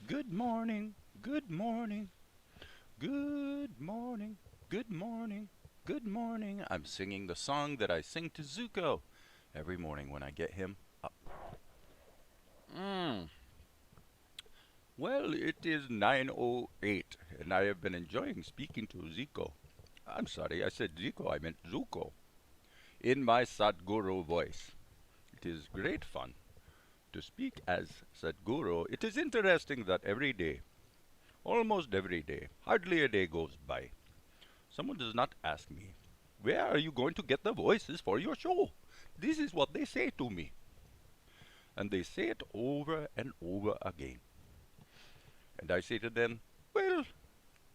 Good morning, good morning, good morning, good morning, good morning. I'm singing the song that I sing to Zuko every morning when I get him up. Mm. Well, it is 9:08, and I have been enjoying speaking to Zico. I'm sorry, I said Zico, I meant Zuko. In my Sadguru voice. It is great fun to speak as Sadguru. It is interesting that every day, almost every day, hardly a day goes by, someone does not ask me, where are you going to get the voices for your show? This is what they say to me. And they say it over and over again. And I say to them, well,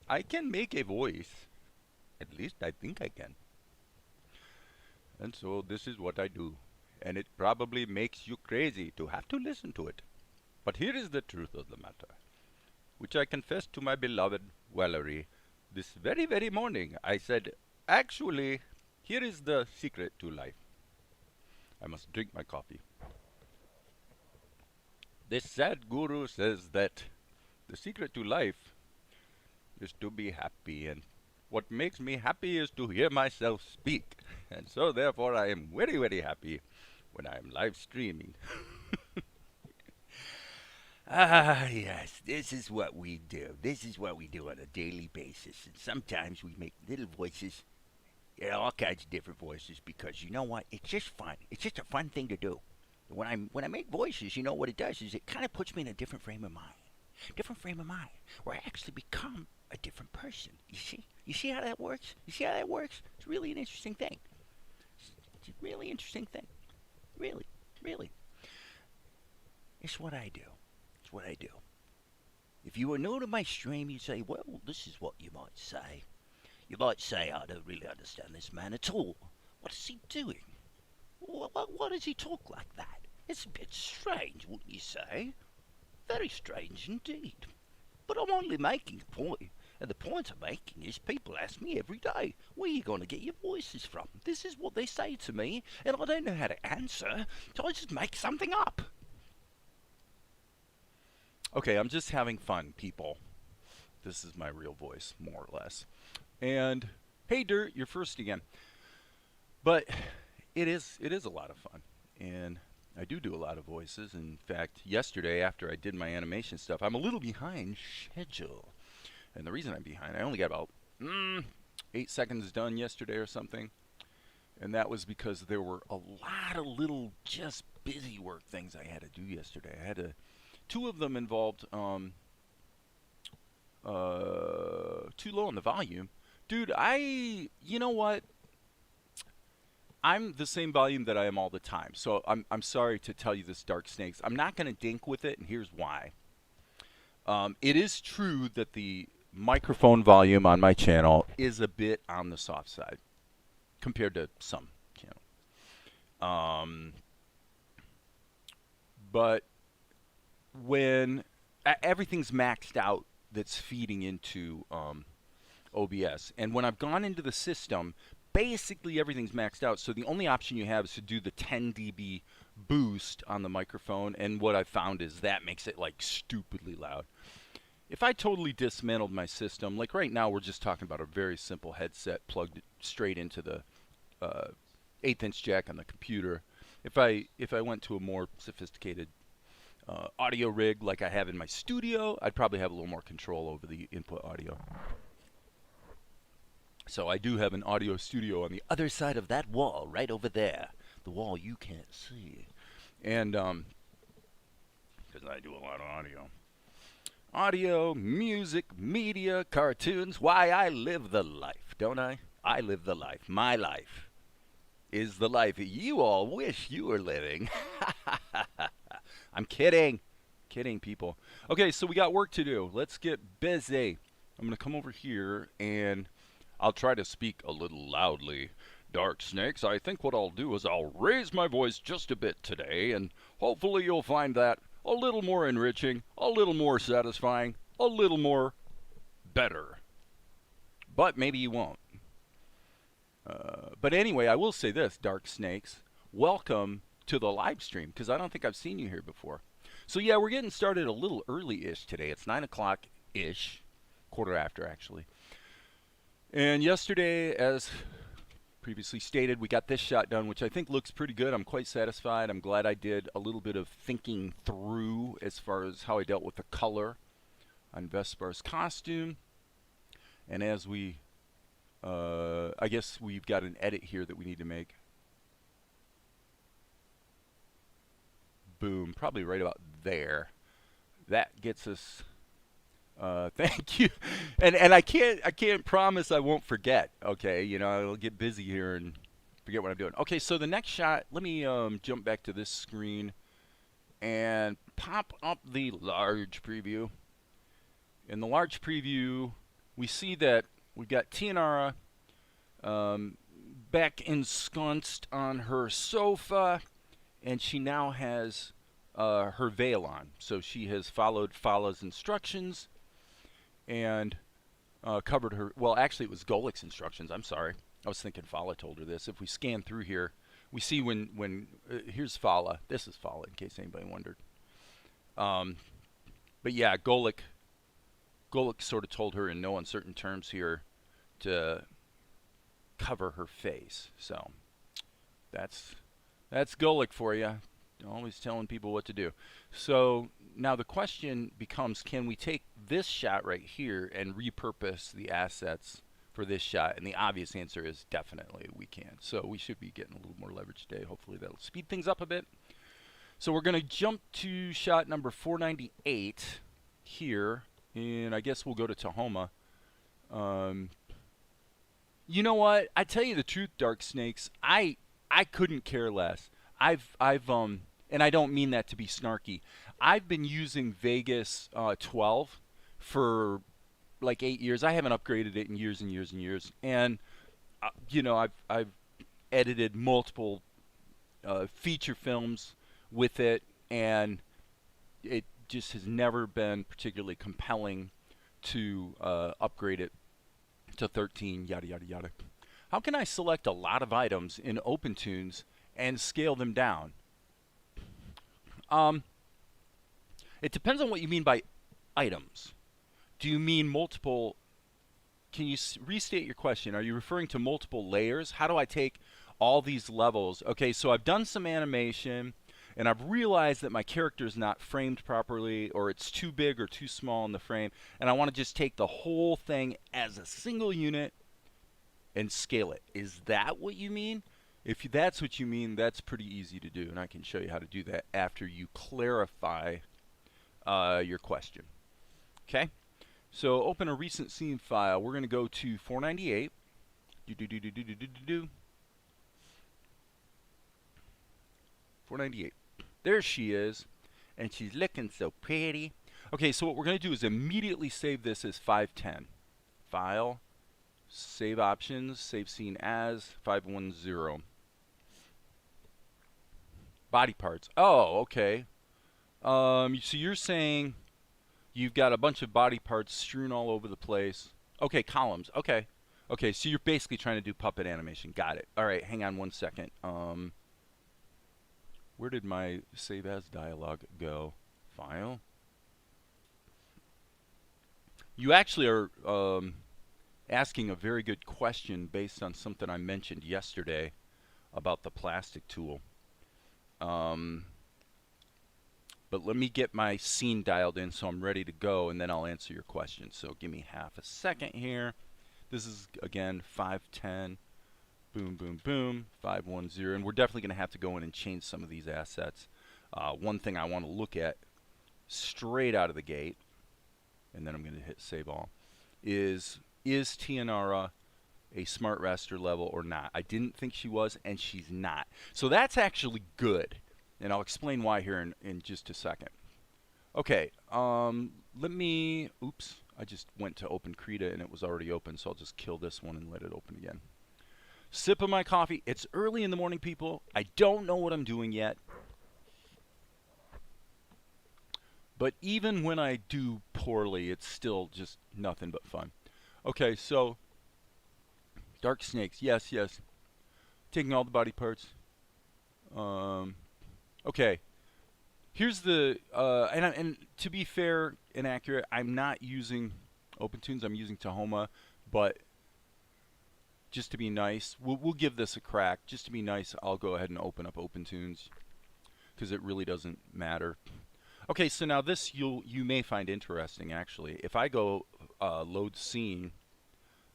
I can make a voice. At least I think I can. And so this is what I do. And it probably makes you crazy to have to listen to it. But here is the truth of the matter, which I confessed to my beloved Valerie this very, very morning. I said, actually, here is the secret to life. I must drink my coffee. This sad guru says that the secret to life is to be happy, and what makes me happy is to hear myself speak. And so therefore I am very, very happy when I am live streaming. Yes, this is what we do. This is what we do on a daily basis. And sometimes we make little voices, all kinds of different voices, because you know what? It's just fun. It's just a fun thing to do. When I make voices, you know what it does is it kind of puts me in a different frame of mind. Different frame of mind, where I actually become a different person. You see? You see how that works? You see how that works? It's really an interesting thing. It's a really interesting thing. Really, really. It's what I do. It's what I do. If you were new to my stream, you'd say, well, this is what you might say. You might say, I don't really understand this man at all. What is he doing? Why does he talk like that? It's a bit strange, wouldn't you say? Very strange indeed. But I'm only making a point. And the point I'm making is people ask me every day, where are you going to get your voices from? This is what they say to me, and I don't know how to answer, so I just make something up. Okay, I'm just having fun, people. This is my real voice, more or less. And, hey Dirt, you're first again. But it is a lot of fun. And I do a lot of voices. In fact, yesterday after I did my animation stuff, I'm a little behind schedule. And the reason I'm behind, I only got about 8 seconds done yesterday or something. And that was because there were a lot of little just busy work things I had to do yesterday. I had to, 2 of them involved too low on the volume. Dude, you know what? I'm the same volume that I am all the time. So I'm sorry to tell you this, Dark Snakes. I'm not going to dink with it, and here's why. It is true that the microphone volume on my channel is a bit on the soft side compared to some channels. But when everything's maxed out that's feeding into OBS, and when I've gone into the system, basically everything's maxed out, so the only option you have is to do the 10 dB boost on the microphone, and what I've found is that makes it like stupidly loud. If I totally dismantled my system, like right now we're just talking about a very simple headset plugged straight into the 1/8" jack on the computer. If I went to a more sophisticated audio rig like I have in my studio, I'd probably have a little more control over the input audio. So I do have an audio studio on the other side of that wall, right over there. The wall you can't see. And, because I do a lot of audio. Audio, music, media, cartoons. Why, I live the life, don't I? I live the life. My life is the life you all wish you were living. I'm kidding. Kidding, people. Okay, so we got work to do. Let's get busy. I'm going to come over here and I'll try to speak a little loudly. Dark Snakes, I think what I'll do is I'll raise my voice just a bit today, and hopefully you'll find that a little more enriching, a little more satisfying, a little more better. But maybe you won't. But anyway, I will say this, Dark Snakes. Welcome to the live stream, because I don't think I've seen you here before. So yeah, we're getting started a little early-ish today. It's 9 o'clock-ish, quarter after actually. And yesterday, as previously stated, we got this shot done, which I think looks pretty good. I'm quite satisfied. I'm glad I did a little bit of thinking through as far as how I dealt with the color on Vespar's costume. And as we, I guess we've got an edit here that we need to make. Boom, probably right about there. That gets us. Thank you. And I can't promise I won't forget. Okay, you know I'll get busy here and forget what I'm doing. Okay, so the next shot. Let me jump back to this screen and pop up the large preview. In the large preview, we see that we've got Tianara back ensconced on her sofa, and she now has her veil on. So she has followed Fala's instructions and covered her. Well, actually, it was Golik's instructions. I'm sorry. I was thinking Fala told her this. If we scan through here, we see when here's Fala. This is Fala, in case anybody wondered. But yeah, Golik sort of told her in no uncertain terms here to cover her face. So that's Golik for you. Always telling people what to do. So now the question becomes, can we take this shot right here and repurpose the assets for this shot? And the obvious answer is definitely we can. So we should be getting a little more leverage today. Hopefully that'll speed things up a bit. So we're going to jump to shot number 498 here. And I guess we'll go to Tahoma. You know what? I tell you the truth, Dark Snakes. I couldn't care less. I've and I don't mean that to be snarky. I've been using Vegas 12 for like 8 years. I haven't upgraded it in years and years and years. And you know, I've edited multiple feature films with it, and it just has never been particularly compelling to upgrade it to 13. Yada yada yada. How can I select a lot of items in OpenToonz and scale them down? It depends on what you mean by items. Do you mean multiple? Can you restate your question? Are you referring to multiple layers? How do I take all these levels? Okay, so I've done some animation, and I've realized that my character is not framed properly, or it's too big or too small in the frame, and I want to just take the whole thing as a single unit and scale it. Is that what you mean? If that's what you mean, that's pretty easy to do, and I can show you how to do that after you clarify your question. Okay? So open a recent scene file. We're going to go to 498. 498. There she is, and she's looking so pretty. Okay, so what we're going to do is immediately save this as 510. File, save options, save scene as 510. Body parts. Oh, okay. So you're saying you've got a bunch of body parts strewn all over the place. Okay, columns. Okay. Okay, so you're basically trying to do puppet animation. Got it. All right, hang on one second. Where did my save as dialog go? File. You actually are asking a very good question based on something I mentioned yesterday about the plastic tool. But let me get my scene dialed in so I'm ready to go, and then I'll answer your question. So give me half a second here. This is, again, 510. Boom, boom, boom. 510. And we're definitely going to have to go in and change some of these assets. One thing I want to look at straight out of the gate, and then I'm going to hit Save All, is Tianara a smart raster level or not? I didn't think she was, and she's not. So that's actually good. And I'll explain why here in just a second. Okay, let me, oops, I just went to open Krita and it was already open, so I'll just kill this one and let it open again. Sip of my coffee. It's early in the morning, people. I don't know what I'm doing yet. But even when I do poorly, it's still just nothing but fun. Okay, so, Dark Snakes, yes, yes. Taking all the body parts. Okay. Here's the and to be fair and accurate, I'm not using OpenToonz. I'm using Tahoma, but just to be nice, we'll give this a crack. Just to be nice, I'll go ahead and open up OpenToonz because it really doesn't matter. Okay, so now this you may find interesting actually. If I go load scene,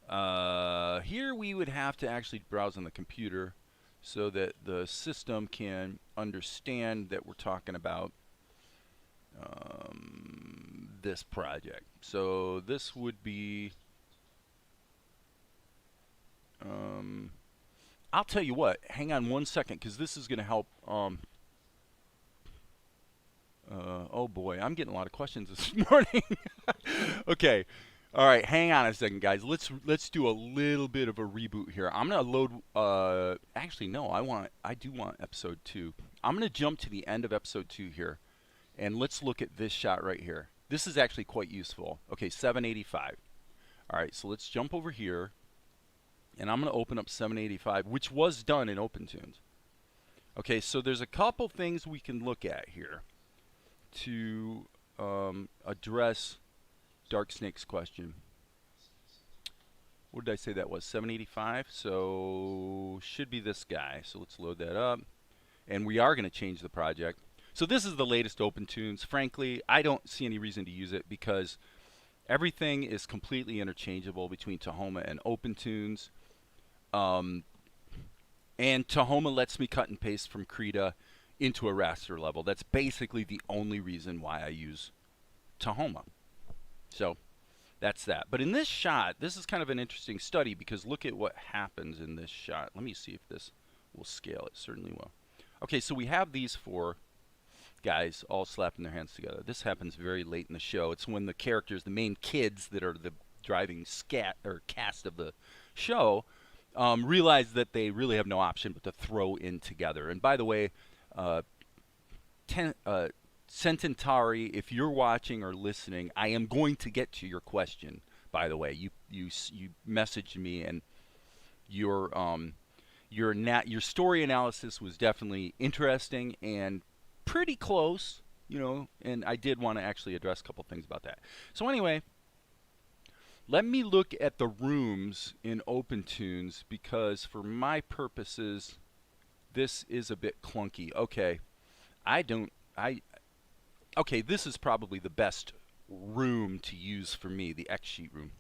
here we would have to actually browse on the computer so that the system can understand that we're talking about this project. So this would be, I'll tell you what, hang on one second because this is going to help. Oh boy, I'm getting a lot of questions this morning. Okay. All right, hang on a second, guys. Let's do a little bit of a reboot here. I'm gonna load. Actually, no. I do want episode 2. I'm gonna jump to the end of episode 2 here, and let's look at this shot right here. This is actually quite useful. Okay, 785. All right, so let's jump over here, and I'm gonna open up 785, which was done in OpenToonz. Okay, so there's a couple things we can look at here to address Dark Snake's question. What did I say that was? 785? So should be this guy. So let's load that up. And we are going to change the project. So this is the latest OpenToonz. Frankly, I don't see any reason to use it because everything is completely interchangeable between Tahoma and OpenToonz. And Tahoma lets me cut and paste from Krita into a raster level. That's basically the only reason why I use Tahoma. So that's that. But in this shot, this is kind of an interesting study because look at what happens in this shot. Let me see if this will scale. It certainly will. Okay, so we have these 4 guys all slapping their hands together. This happens very late in the show. It's when the characters, the main kids that are the driving cast of the show, realize that they really have no option but to throw in together. And by the way, Cententari, if you're watching or listening, I am going to get to your question. By the way, you messaged me, and your story analysis was definitely interesting and pretty close, you know. And I did want to actually address a couple things about that. So anyway, let me look at the rooms in OpenToonz because for my purposes, this is a bit clunky. Okay, okay, this is probably the best room to use for me, the X sheet room.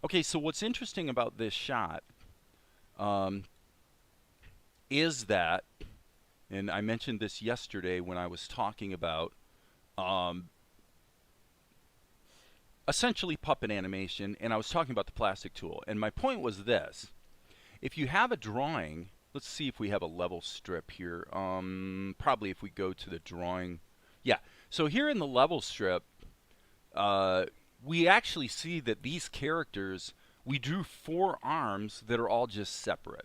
Okay, so what's interesting about this shot is that, and I mentioned this yesterday when I was talking about essentially puppet animation, and I was talking about the plastic tool. And my point was this: if you have a drawing, let's see if we have a level strip here. Probably if we go to the drawing. Yeah, so here in the level strip, we actually see that these characters, we drew 4 arms that are all just separate.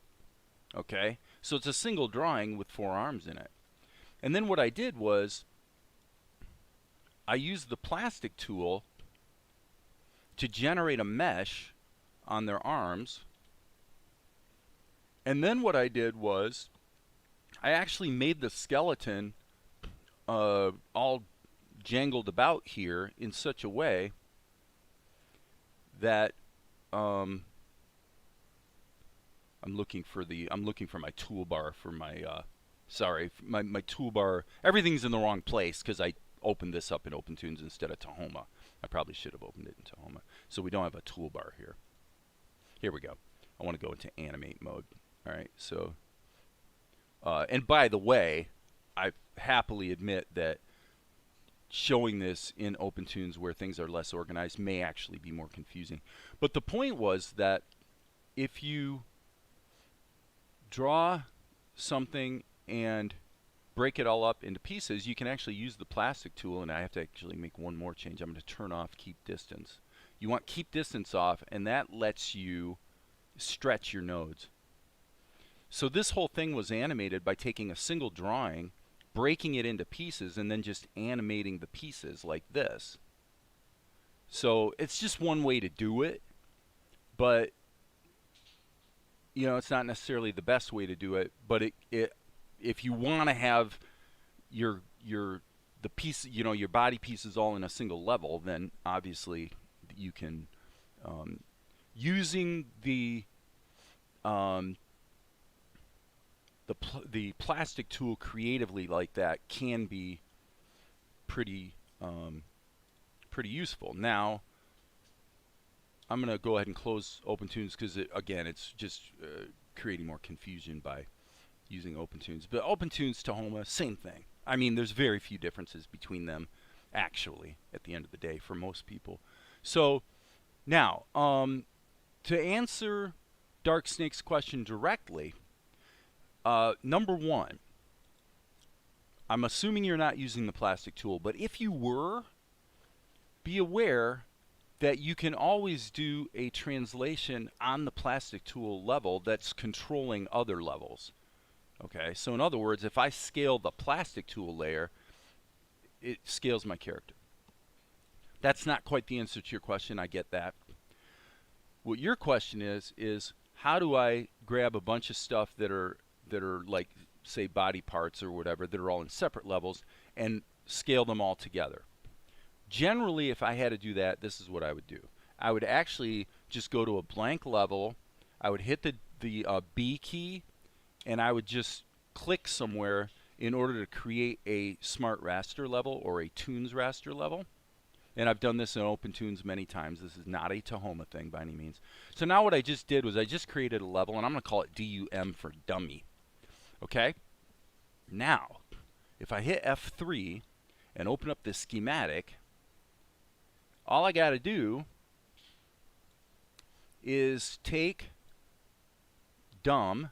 Okay, so it's a single drawing with 4 arms in it. And then what I did was I used the plastic tool to generate a mesh on their arms. And then what I did was I actually made the skeleton all jangled about here in such a way that I'm looking for my toolbar for my my toolbar. Everything's in the wrong place because I opened this up in OpenToonz instead of Tahoma. I probably should have opened it in Tahoma. So we don't have a toolbar here. Here we go. I want to go into animate mode. All right. So and by the way, I happily admit that showing this in OpenToonz where things are less organized may actually be more confusing. But the point was that if you draw something and break it all up into pieces, you can actually use the plastic tool, and I have to actually make one more change. I'm going to turn off keep distance. You want keep distance off, and that lets you stretch your nodes. So this whole thing was animated by taking a single drawing, breaking it into pieces, and then just animating the pieces like this. So it's just one way to do it, but you know, it's not necessarily the best way to do it, but if you want to have the the piece, your body piece is all in a single level, then obviously you can, using um, the plastic tool creatively like that can be pretty pretty useful. Now I'm going to go ahead and close OpenToonz because again it's just creating more confusion by using OpenToonz. But OpenToonz, Tahoma, same thing. I mean, there's very few differences between them actually at the end of the day for most people. So now to answer Dark Snake's question directly, number one, I'm assuming you're not using the plastic tool, but if you were, be aware that you can always do a translation on the plastic tool level that's controlling other levels. Okay, so in other words, if I scale the plastic tool layer, it scales my character. That's not quite the answer to your question, I get that. What your question is how do I grab a bunch of stuff that are like, say, body parts or whatever that are all in separate levels and scale them all together? Generally, if I had to do that, this is what I would do. I would actually just go to a blank level. I would hit the B key, and I would just click somewhere in order to create a smart raster level or a Toonz raster level. And I've done this in OpenToonz many times. This is not a Tahoma thing by any means. So now what I just did was I just created a level, and I'm going to call it DUM for dummy. Okay? Now, if I hit F3 and open up this schematic, all I got to do is take dumb,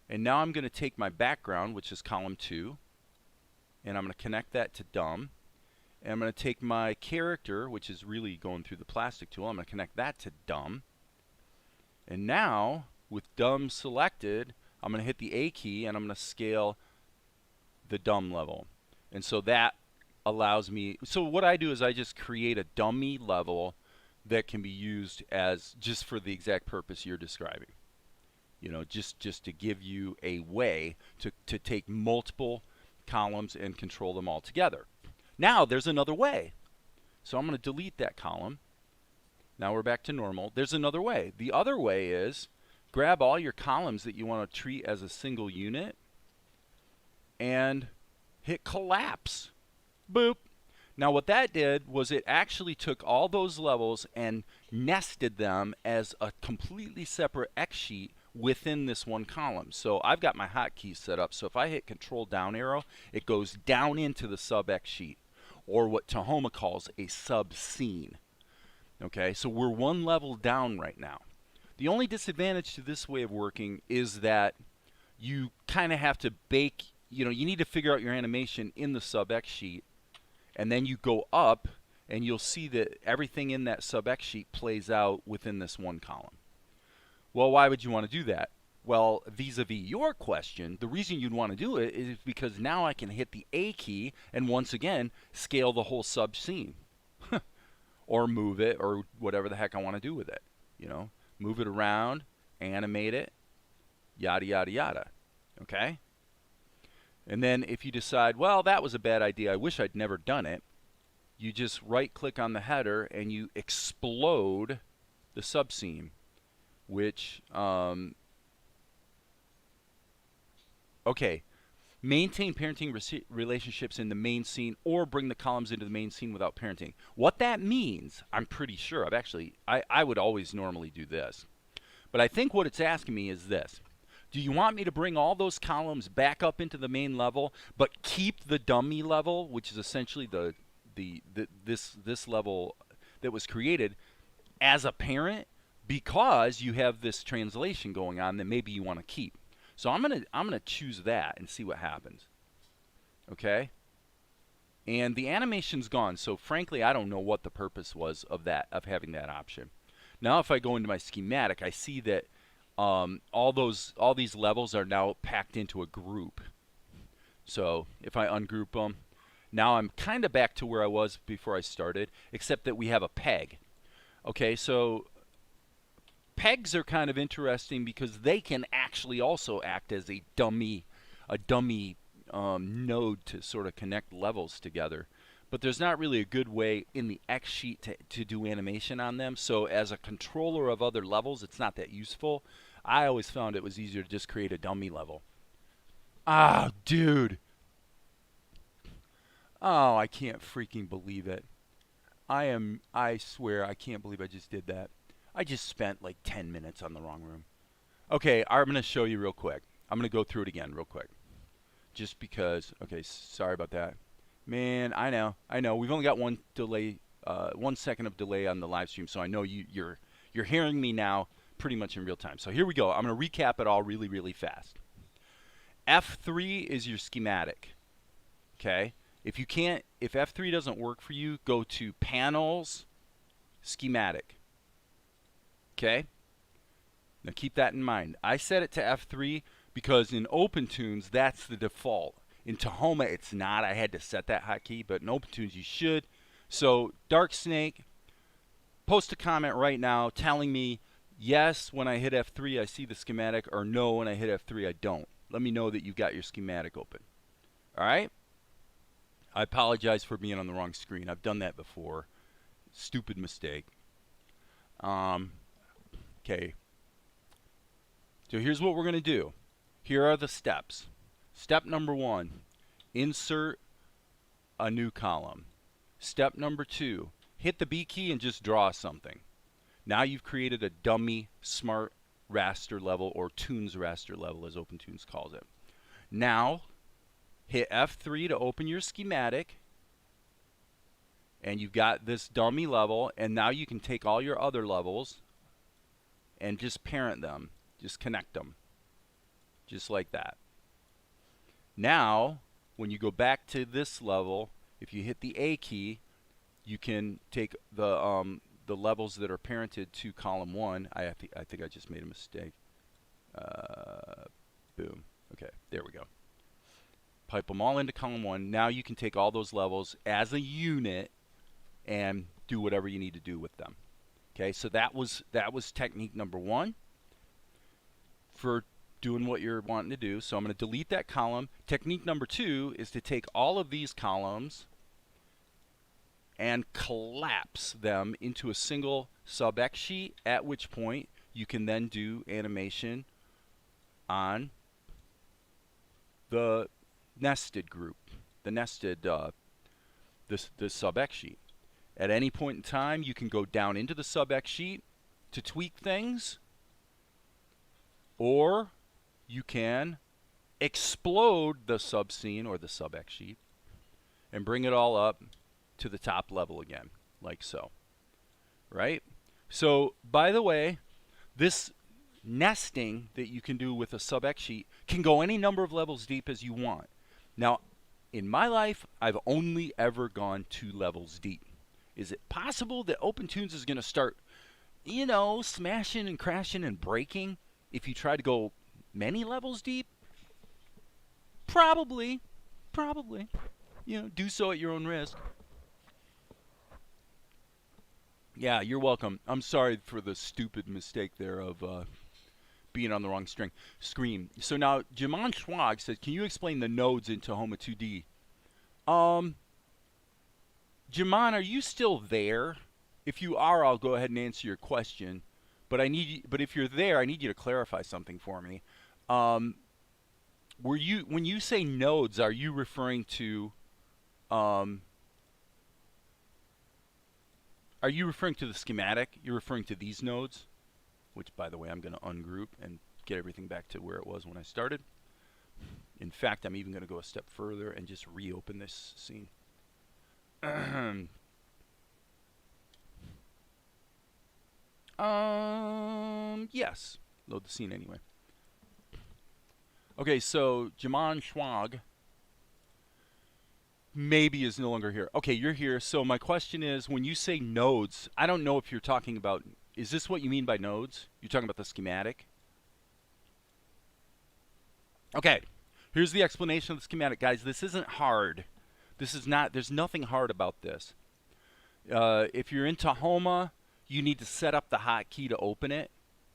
and now I'm going to take my background, which is column 2, and I'm going to connect that to dumb. And I'm going to take my character, which is really going through the plastic tool, I'm going to connect that to dumb. And now, with dumb selected, I'm going to hit the A key and I'm going to scale the dumb level. And so that allows me, so what I do is I just create a dummy level that can be used as just for the exact purpose you're describing. Just to give you a way to take multiple columns and control them all together. Now there's another way. So I'm going to delete that column. Now we're back to normal. There's another way. The other way is grab all your columns that you want to treat as a single unit and hit collapse. Boop. Now what that did was it actually took all those levels and nested them as a completely separate X sheet within this one column. So I've got my hotkeys set up. So if I hit Control down arrow, it goes down into the sub X sheet, or what Tahoma calls a sub scene. Okay, so we're one level down right now. The only disadvantage to this way of working is that you kind of have to bake, you need to figure out your animation in the sub X sheet, and then you go up and you'll see that everything in that sub X sheet plays out within this one column. Well, why would you want to do that? Well, vis-a-vis your question, the reason you'd want to do it is because now I can hit the A key and once again scale the whole sub scene. Or move it, or whatever the heck I want to do with it. Move it around, animate it, yada, yada, yada. Okay? And then if you decide, well, that was a bad idea, I wish I'd never done it, you just right-click on the header and you explode the subscene, which, okay, maintain parenting relationships in the main scene or bring the columns into the main scene without parenting. What that means, I'm pretty sure, I would always normally do this. But I think what it's asking me is this. Do you want me to bring all those columns back up into the main level, but keep the dummy level, which is essentially this level that was created, as a parent, because you have this translation going on that maybe you want to keep? So I'm gonna choose that and see what happens. Okay? And the animation's gone, so frankly I don't know what the purpose was of having that option. Now if I go into my schematic, I see that all these levels are now packed into a group. So if I ungroup them, now I'm kind of back to where I was before I started, except that we have a peg. Okay, so pegs are kind of interesting because they can actually also act as a dummy node to sort of connect levels together. But there's not really a good way in the X sheet to do animation on them. So as a controller of other levels, it's not that useful. I always found it was easier to just create a dummy level. Ah, dude. Oh, I can't freaking believe it. I swear, I can't believe I just did that. I just spent like 10 minutes on the wrong room. Okay, I'm going to show you real quick. I'm going to go through it again real quick. Just because, okay, sorry about that. Man, I know. We've only got one delay, 1 second of delay on the live stream, so I know you're hearing me now pretty much in real time. So here we go. I'm going to recap it all really, really fast. F3 is your schematic. Okay? If F3 doesn't work for you, go to Panels, Schematic. Okay? Now keep that in mind. I set it to F3 because in OpenToonz, that's the default. In Tahoma, it's not. I had to set that hotkey, but in OpenToonz, you should. So, Dark Snake, post a comment right now telling me, yes, when I hit F3, I see the schematic, or no, when I hit F3, I don't. Let me know that you've got your schematic open. All right? I apologize for being on the wrong screen. I've done that before. Stupid mistake. Okay. So here's what we're going to do. Here are the steps. Step number 1, insert a new column. Step number 2, hit the B key and just draw something. Now you've created a dummy smart raster level, or Toonz raster level as OpenToonz calls it. Now hit F3 to open your schematic, and you've got this dummy level, and now you can take all your other levels and just parent them, just connect them, just like that. Now, when you go back to this level, if you hit the A key, you can take the levels that are parented to column 1. I think I just made a mistake. Boom. Okay, there we go. Pipe them all into column 1. Now you can take all those levels as a unit and do whatever you need to do with them. Okay, so that was technique number 1 for doing what you're wanting to do. So I'm going to delete that column. Technique number 2 is to take all of these columns and collapse them into a single sub X sheet, at which point you can then do animation on the nested group, the nested this sub X sheet. At any point in time, you can go down into the sub X sheet to tweak things, or you can explode the sub scene or the sub X sheet and bring it all up to the top level again, like so. Right? So, by the way, this nesting that you can do with a sub X sheet can go any number of levels deep as you want. Now, in my life, I've only ever gone 2 levels deep. Is it possible that OpenToonz is going to start, you know, smashing and crashing and breaking if you try to go many levels deep? Probably. You know, do so at your own risk. Yeah, you're welcome. I'm sorry for the stupid mistake there of being on the wrong screen. So now, Jaman Schwag says, can you explain the nodes in Tahoma2d? Jaman, are you still there? If you are, I'll go ahead and answer your question. But if you're there, I need you to clarify something for me. When you say nodes, are you referring to the schematic? You're referring to these nodes, which, by the way, I'm going to ungroup and get everything back to where it was when I started. In fact, I'm even going to go a step further and just reopen this scene. Yes. Load the scene anyway. Okay, so Jaman Schwag maybe is no longer here. Okay, you're here. So my question is, when you say nodes, I don't know if you're talking about, is this what you mean by nodes? You're talking about the schematic? Okay, here's the explanation of the schematic. Guys, this isn't hard. This is not, there's nothing hard about this. If you're in Tahoma, you need to set up the hotkey to open it,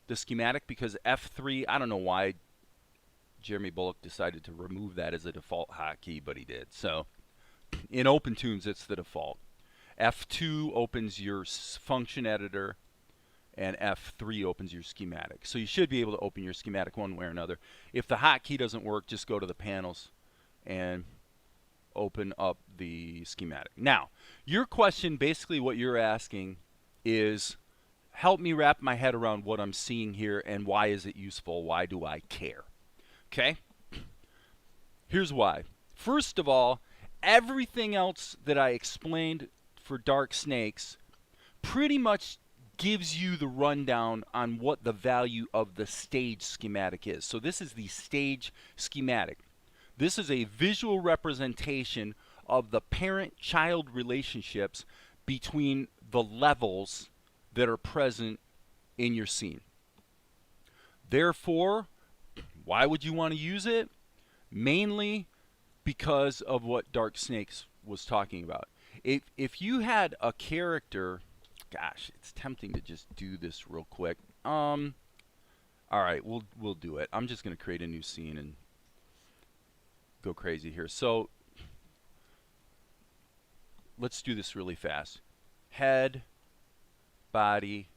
the schematic, because F3, I don't know why Jeremy Bullock decided to remove that as a default hotkey, but he did. So in OpenToonz, it's the default. F2 opens your function editor, and F3 opens your schematic. So you should be able to open your schematic one way or another. If the hotkey doesn't work, just go to the panels and open up the schematic. Now, your question, basically what you're asking is, help me wrap my head around what I'm seeing here and why is it useful? Why do I care? Okay? Here's why. First of all, everything else that I explained for dark snakes pretty much gives you the rundown on what the value of the stage schematic is. So this is the stage schematic. This is a visual representation of the parent-child relationships between the levels that are present in your scene. Therefore, why would you want to use it? Mainly because of what Dark Snakes was talking about. If you had a character, gosh, it's tempting to just do this real quick. All right, we'll do it. I'm just going to create a new scene and go crazy here. So let's do this really fast. Head, body,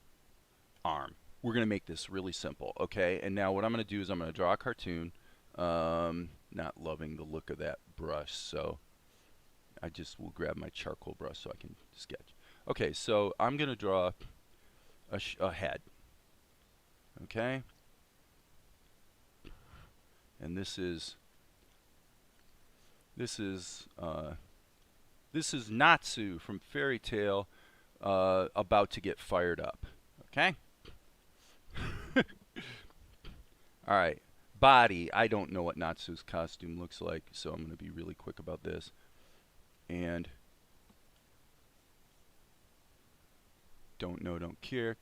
arm. We're going to make this really simple, okay? And now what I'm going to do is I'm going to draw a cartoon. Not loving the look of that brush, so I just will grab my charcoal brush so I can sketch. Okay, so I'm going to draw a head, okay? And this is Natsu from Fairy Tale about to get fired up, okay? All right, body. I don't know what Natsu's costume looks like, so I'm going to be really quick about this. And don't know, don't care.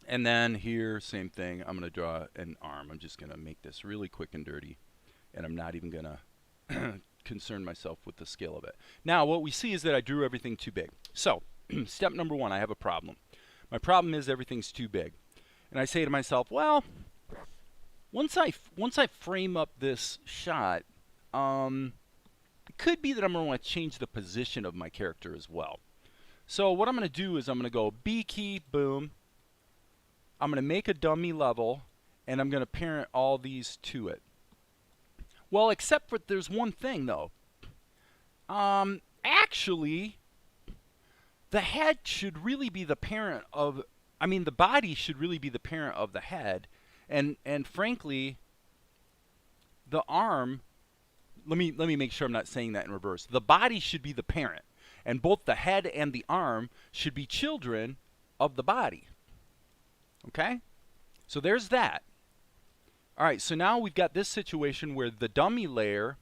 And then here, same thing. I'm going to draw an arm. I'm just going to make this really quick and dirty. And I'm not even going to concern myself with the scale of it. Now, what we see is that I drew everything too big. So, step number one, I have a problem. My problem is everything's too big. And I say to myself, well, once I frame up this shot, it could be that I'm going to want to change the position of my character as well. So what I'm going to do is I'm going to go B key, boom. I'm going to make a dummy level, and I'm going to parent all these to it. Well, except for there's one thing, though. Actually, the head should really be the parent of, the body should really be the parent of the head. And frankly, the arm, let me make sure I'm not saying that in reverse. The body should be the parent, and both the head and the arm should be children of the body. Okay? So there's that. All right, so now we've got this situation where the dummy layer,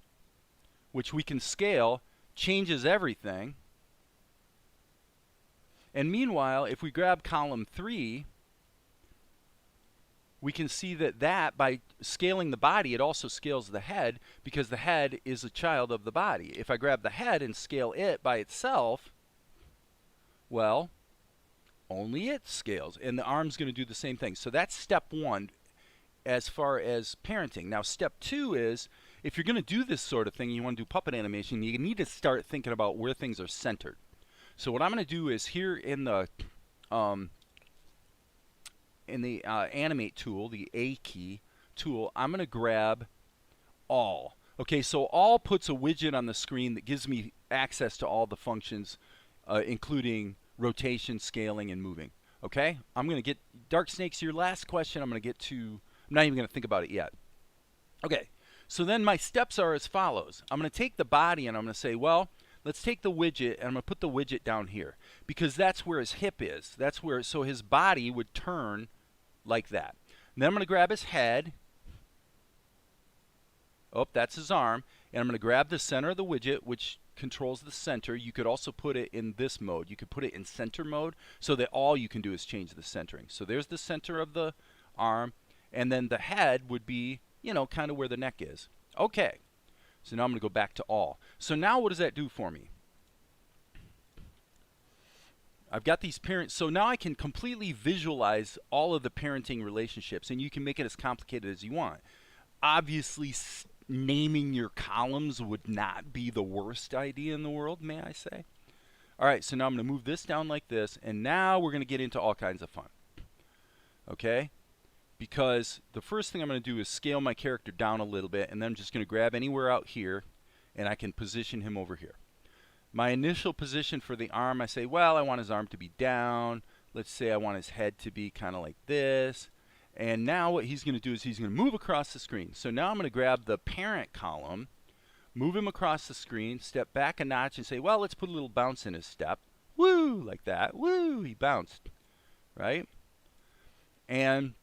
which we can scale, changes everything. And meanwhile, if we grab column 3, we can see that by scaling the body, it also scales the head, because the head is a child of the body. If I grab the head and scale it by itself, well, only it scales. And the arm's going to do the same thing. So that's step 1 as far as parenting. Now, step 2 is, if you're going to do this sort of thing, you want to do puppet animation, you need to start thinking about where things are centered. So what I'm going to do is here in the Animate tool, the A key tool, I'm going to grab all. Okay, so all puts a widget on the screen that gives me access to all the functions, including rotation, scaling, and moving. Okay, I'm going to get Dark Snakes, your last question. I'm going to get to, I'm not even going to think about it yet. Okay, so then my steps are as follows. I'm going to take the body and I'm going to say, well, let's take the widget and I'm going to put the widget down here, because that's where his hip is. That's where, so his body would turn like that. And then I'm going to grab his head. Oh, that's his arm. And I'm going to grab the center of the widget, which controls the center. You could also put it in this mode. You could put it in center mode, so that all you can do is change the centering. So there's the center of the arm, and then the head would be, you know, kind of where the neck is. Okay. So now I'm going to go back to all. So now what does that do for me? I've got these parents, so now I can completely visualize all of the parenting relationships, and you can make it as complicated as you want. Obviously, naming your columns would not be the worst idea in the world, may I say. All right, so now I'm going to move this down like this, and now we're going to get into all kinds of fun. Okay? Because the first thing I'm going to do is scale my character down a little bit, and then I'm just going to grab anywhere out here, and I can position him over here. My initial position for the arm, I say, well, I want his arm to be down. Let's say I want his head to be kind of like this. And now what he's going to do is he's going to move across the screen. So now I'm going to grab the parent column, move him across the screen, step back a notch, and say, well, let's put a little bounce in his step. Woo, like that. Woo, he bounced, right? And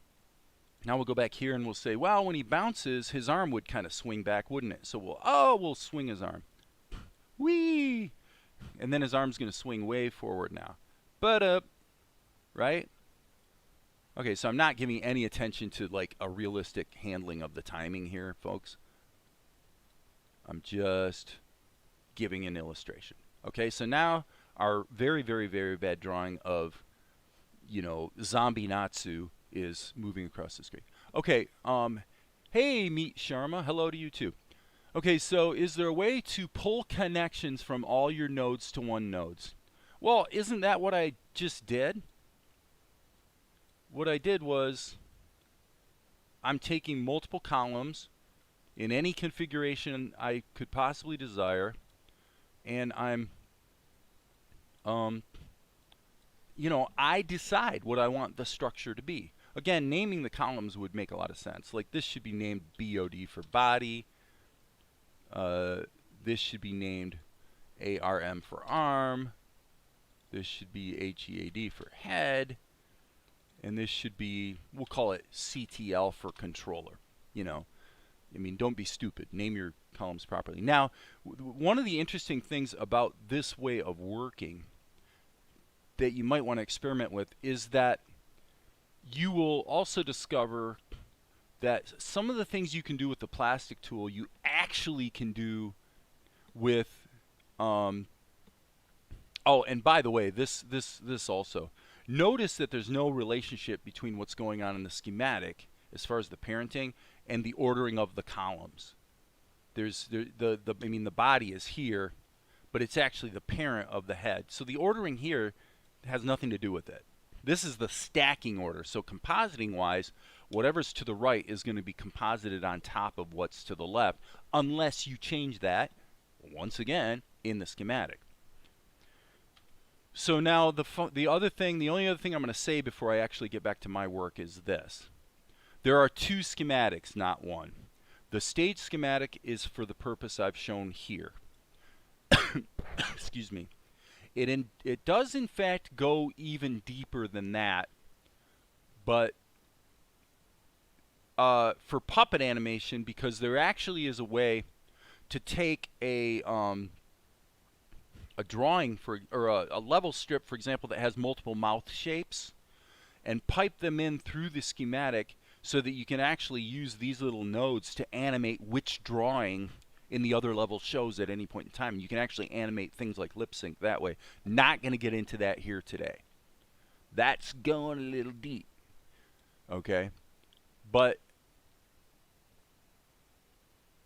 now we'll go back here and we'll say, well, when he bounces, his arm would kind of swing back, wouldn't it? So we'll swing his arm. Whee! And then his arm's going to swing way forward now. But up, right? Okay, so I'm not giving any attention to like a realistic handling of the timing here, folks. I'm just giving an illustration. Okay, so now our very, very, very bad drawing of, you know, Zombie Natsu is moving across the screen. Okay, hey, Meet Sharma. Hello to you too. Okay, so is there a way to pull connections from all your nodes to one nodes? Well, isn't that what I just did? What I did was I'm taking multiple columns in any configuration I could possibly desire, and I'm, you know, I decide what I want the structure to be. Again, naming the columns would make a lot of sense. Like this should be named BOD for body. This should be named ARM for arm. This should be HEAD for head. And this should be, we'll call it CTL for controller. You know, I mean, don't be stupid. Name your columns properly. Now, one of the interesting things about this way of working that you might want to experiment with is that you will also discover that some of the things you can do with the plastic tool, you actually can do with, oh, and by the way, this also, notice that there's no relationship between what's going on in the schematic as far as the parenting and the ordering of the columns. There's I mean, the body is here, but it's actually the parent of the head. So the ordering here has nothing to do with it. This is the stacking order. So compositing wise, whatever's to the right is going to be composited on top of what's to the left, unless you change that, once again, in the schematic. So now the only other thing I'm going to say before I actually get back to my work is this. There are two schematics, not one. The stage schematic is for the purpose I've shown here. Excuse me. It does in fact go even deeper than that, but for puppet animation, because there actually is a way to take a drawing or a level strip, for example, that has multiple mouth shapes, and pipe them in through the schematic so that you can actually use these little nodes to animate which drawing in the other level shows at any point in time. You can actually animate things like lip sync that way. Not going to get into that here today. That's going a little deep. Okay? But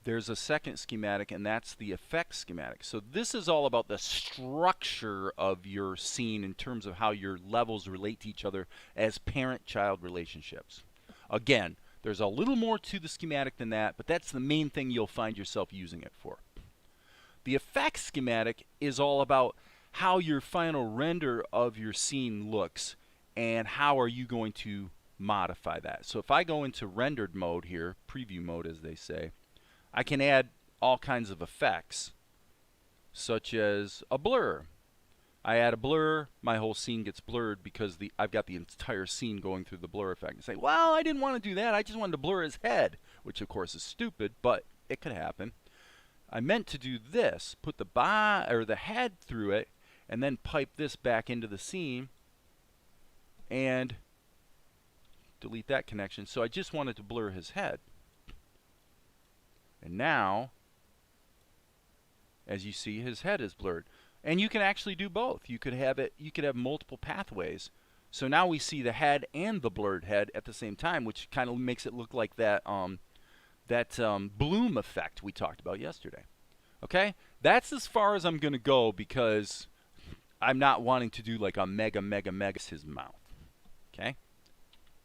there's a second schematic, and that's the effects schematic. So this is all about the structure of your scene in terms of how your levels relate to each other as parent-child relationships. Again, there's a little more to the schematic than that, but that's the main thing you'll find yourself using it for. The effects schematic is all about how your final render of your scene looks and how are you going to modify that. So if I go into rendered mode here, preview mode as they say, I can add all kinds of effects, such as a blur. I add a blur, my whole scene gets blurred because I've got the entire scene going through the blur effect. And say, well, I didn't want to do that. I just wanted to blur his head, which of course is stupid, but it could happen. I meant to do this, put the head through it, and then pipe this back into the scene and delete that connection. So I just wanted to blur his head. And now, as you see, his head is blurred. And you can actually do both. You could have multiple pathways. So now we see the head and the blurred head at the same time, which kind of makes it look like that bloom effect we talked about yesterday. Okay? That's as far as I'm going to go because I'm not wanting to do like a mega his mouth. Okay?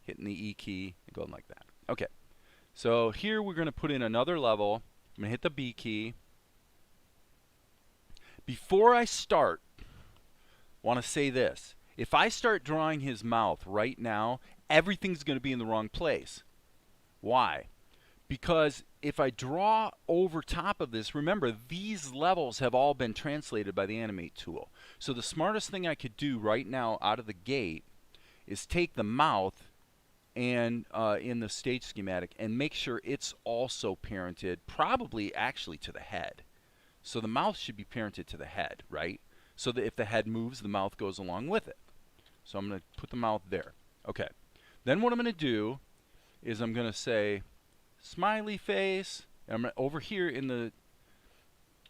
Hitting the E key and going like that. Okay. So here we're going to put in another level. I'm going to hit the B key. Before I start, I want to say this. If I start drawing his mouth right now, everything's going to be in the wrong place. Why? Because if I draw over top of this, remember, these levels have all been translated by the Animate tool. So the smartest thing I could do right now out of the gate is take the mouth and in the stage schematic and make sure it's also parented, probably actually to the head. So the mouth should be parented to the head, right? So that if the head moves, the mouth goes along with it. So I'm going to put the mouth there. Okay. Then what I'm going to do is I'm going to say smiley face. And I'm gonna, over here in the,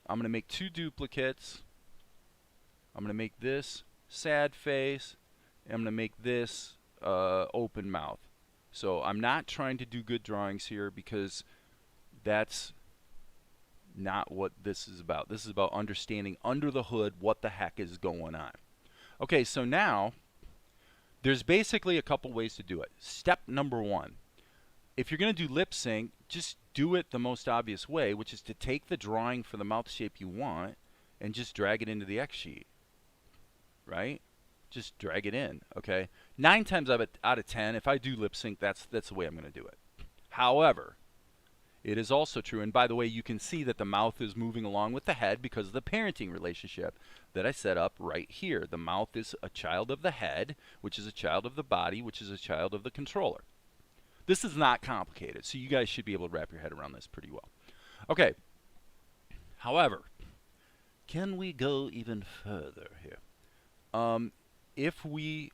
I'm going to make 2 duplicates. I'm going to make this sad face. And I'm going to make this open mouth. So I'm not trying to do good drawings here because that's not what this is about. This is about understanding under the hood what the heck is going on. Okay, so now there's basically a couple ways to do it. Step number 1. If you're going to do lip sync, just do it the most obvious way, which is to take the drawing for the mouth shape you want and just drag it into the X sheet. Right? Just drag it in, okay? 9 times out of 10, if I do lip sync, that's the way I'm going to do it. However, it is also true, and by the way, you can see that the mouth is moving along with the head because of the parenting relationship that I set up right here. The mouth is a child of the head, which is a child of the body, which is a child of the controller. This is not complicated, so you guys should be able to wrap your head around this pretty well. Okay. However, can we go even further here? If we,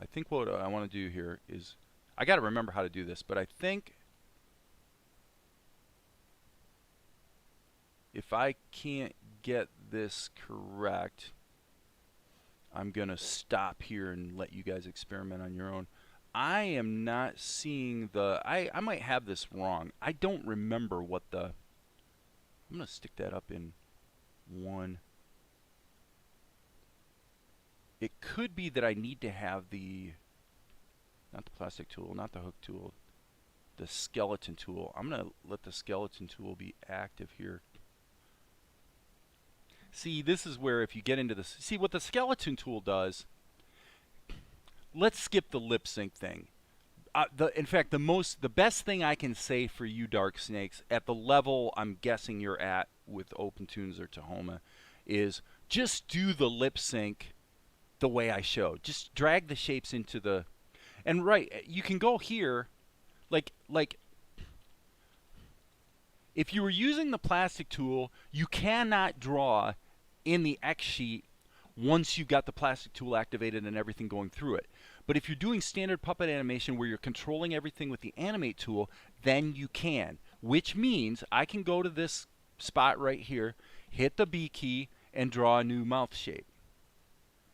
I think what I want to do here is, I got to remember how to do this, but I think if I can't get this correct, I'm going to stop here and let you guys experiment on your own. I am not seeing the, I might have this wrong. I don't remember what the, I'm going to stick that up in 1. It could be that I need to have the, not the plastic tool, not the hook tool, the skeleton tool. I'm going to let the skeleton tool be active here. See, this is where if you get into this, see what the skeleton tool does, let's skip the lip sync thing. In fact, the best thing I can say for you Dark Snakes at the level I'm guessing you're at with OpenToonz or Tahoma is just do the lip sync the way I showed. Just drag the shapes into the, and right, you can go here, like if you were using the plastic tool, you cannot draw in the X sheet once you've got the plastic tool activated and everything going through it. But if you're doing standard puppet animation where you're controlling everything with the Animate tool, then you can. Which means I can go to this spot right here, hit the B key, and draw a new mouth shape.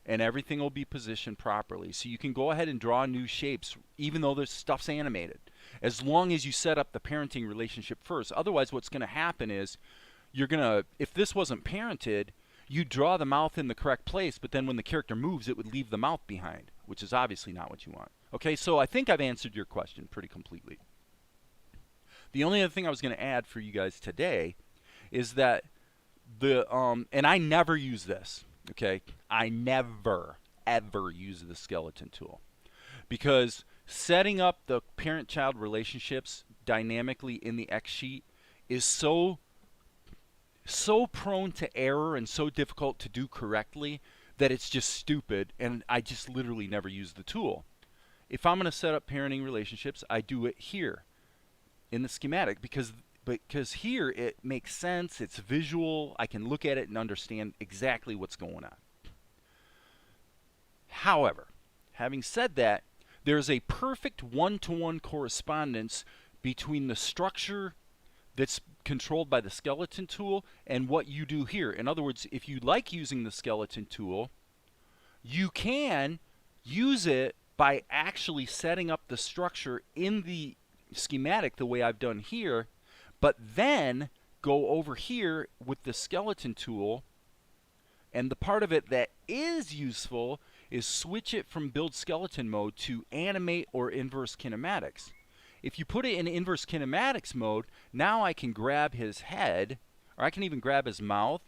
And everything will be positioned properly. So you can go ahead and draw new shapes, even though this stuff's animated, as long as you set up the parenting relationship first. Otherwise, what's going to happen is you're going to, if this wasn't parented, you draw the mouth in the correct place, but then when the character moves, it would leave the mouth behind, which is obviously not what you want. Okay, so I think I've answered your question pretty completely. The only other thing I was going to add for you guys today is that the, and I never use this, okay? I never, ever use the skeleton tool. Because setting up the parent-child relationships dynamically in the X sheet is so prone to error and so difficult to do correctly that it's just stupid, and I just literally never use the tool. If I'm going to set up parenting relationships, I do it here in the schematic because here it makes sense, it's visual, I can look at it and understand exactly what's going on. However, having said that, there's a perfect one-to-one correspondence between the structure that's controlled by the skeleton tool and what you do here. In other words, if you like using the skeleton tool, you can use it by actually setting up the structure in the schematic the way I've done here, but then go over here with the skeleton tool, and the part of it that is useful is switch it from build skeleton mode to animate or inverse kinematics. If you put it in inverse kinematics mode, now I can grab his head, or I can even grab his mouth,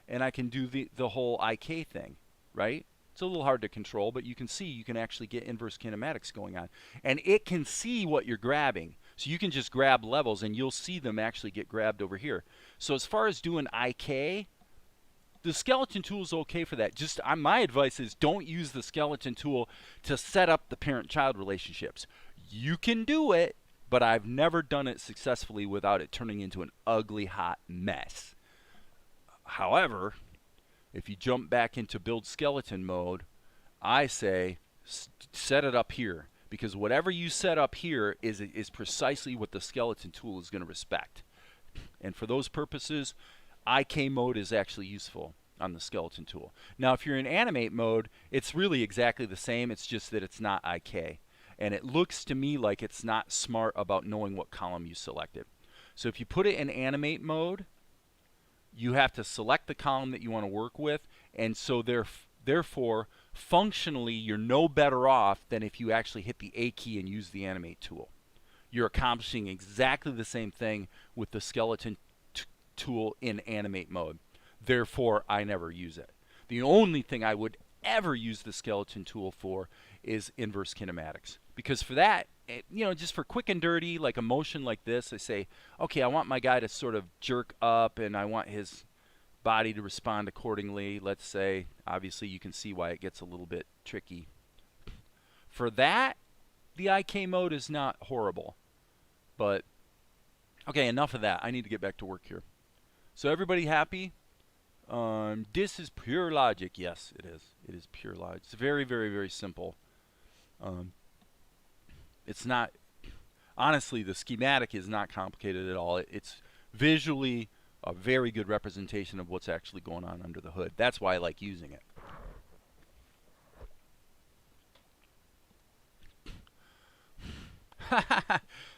and I can do the whole IK thing, right? It's a little hard to control, but you can see you can actually get inverse kinematics going on. And it can see what you're grabbing. So you can just grab levels, and you'll see them actually get grabbed over here. So as far as doing IK, the skeleton tool is okay for that. Just my advice is don't use the skeleton tool to set up the parent-child relationships. You can do it, but I've never done it successfully without it turning into an ugly, hot mess. However, if you jump back into build skeleton mode, I say set it up here, because whatever you set up here is precisely what the skeleton tool is going to respect. And for those purposes, IK mode is actually useful on the skeleton tool. Now, if you're in animate mode, it's really exactly the same. It's just that it's not IK. And it looks to me like it's not smart about knowing what column you selected. So if you put it in animate mode, you have to select the column that you want to work with, and so therefore, functionally, you're no better off than if you actually hit the A key and use the animate tool. You're accomplishing exactly the same thing with the skeleton tool in animate mode. Therefore, I never use it. The only thing I would ever use the skeleton tool for is inverse kinematics, because for that, just for quick and dirty, like a motion like this, I say, okay, I want my guy to sort of jerk up, and I want his body to respond accordingly. Let's say, obviously, you can see why it gets a little bit tricky. For that, the IK mode is not horrible. But, okay, enough of that. I need to get back to work here. So everybody happy? This is pure logic. Yes, it is. It is pure logic. It's very, very, very simple. It's not, honestly, the schematic is not complicated at all. It's visually a very good representation of what's actually going on under the hood. That's why I like using it.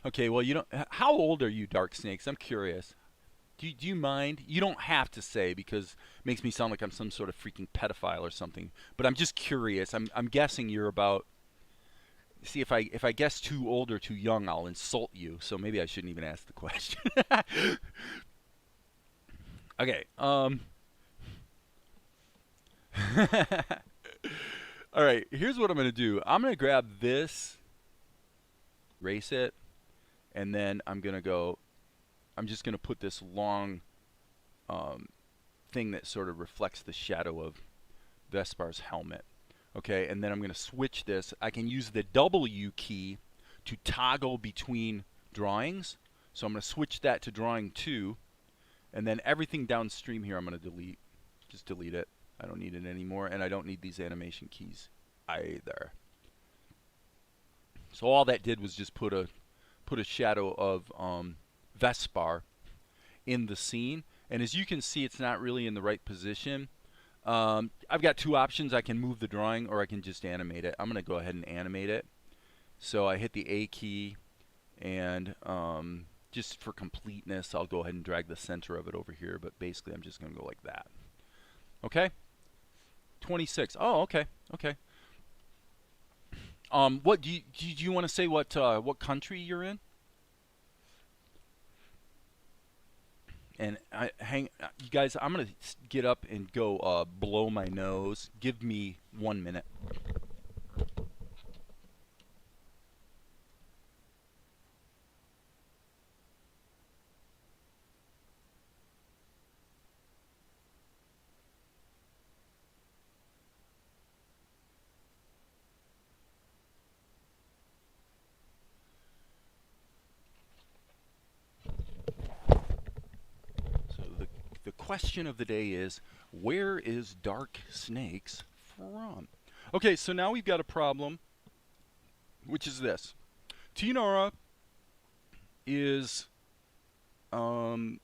Okay, well, how old are you, Dark Snakes? I'm curious. Do you mind? You don't have to say, because it makes me sound like I'm some sort of freaking pedophile or something. But I'm just curious. I'm guessing you're about. See, if I guess too old or too young, I'll insult you. So maybe I shouldn't even ask the question. Okay. All right. Here's what I'm gonna do. I'm gonna grab this, erase it, and then I'm just gonna put this long thing that sort of reflects the shadow of Vespar's helmet. Okay, and then I'm going to switch this. I can use the W key to toggle between drawings. So I'm going to switch that to drawing 2. And then everything downstream here I'm going to delete. Just delete it. I don't need it anymore. And I don't need these animation keys either. So all that did was just put a shadow of Vespar in the scene. And as you can see, it's not really in the right position. I've got two options. I can move the drawing, or I can just animate it. I'm going to go ahead and animate it. So I hit the A key, and just for completeness, I'll go ahead and drag the center of it over here. But basically, I'm just going to go like that. Okay? 26. Oh, okay. Okay. What do you want to say? What country you're in? And you guys, I'm gonna get up and go blow my nose. Give me 1 minute. The question of the day is, where is Dark Snakes from? Okay, so now we've got a problem, which is this. Tinora is um,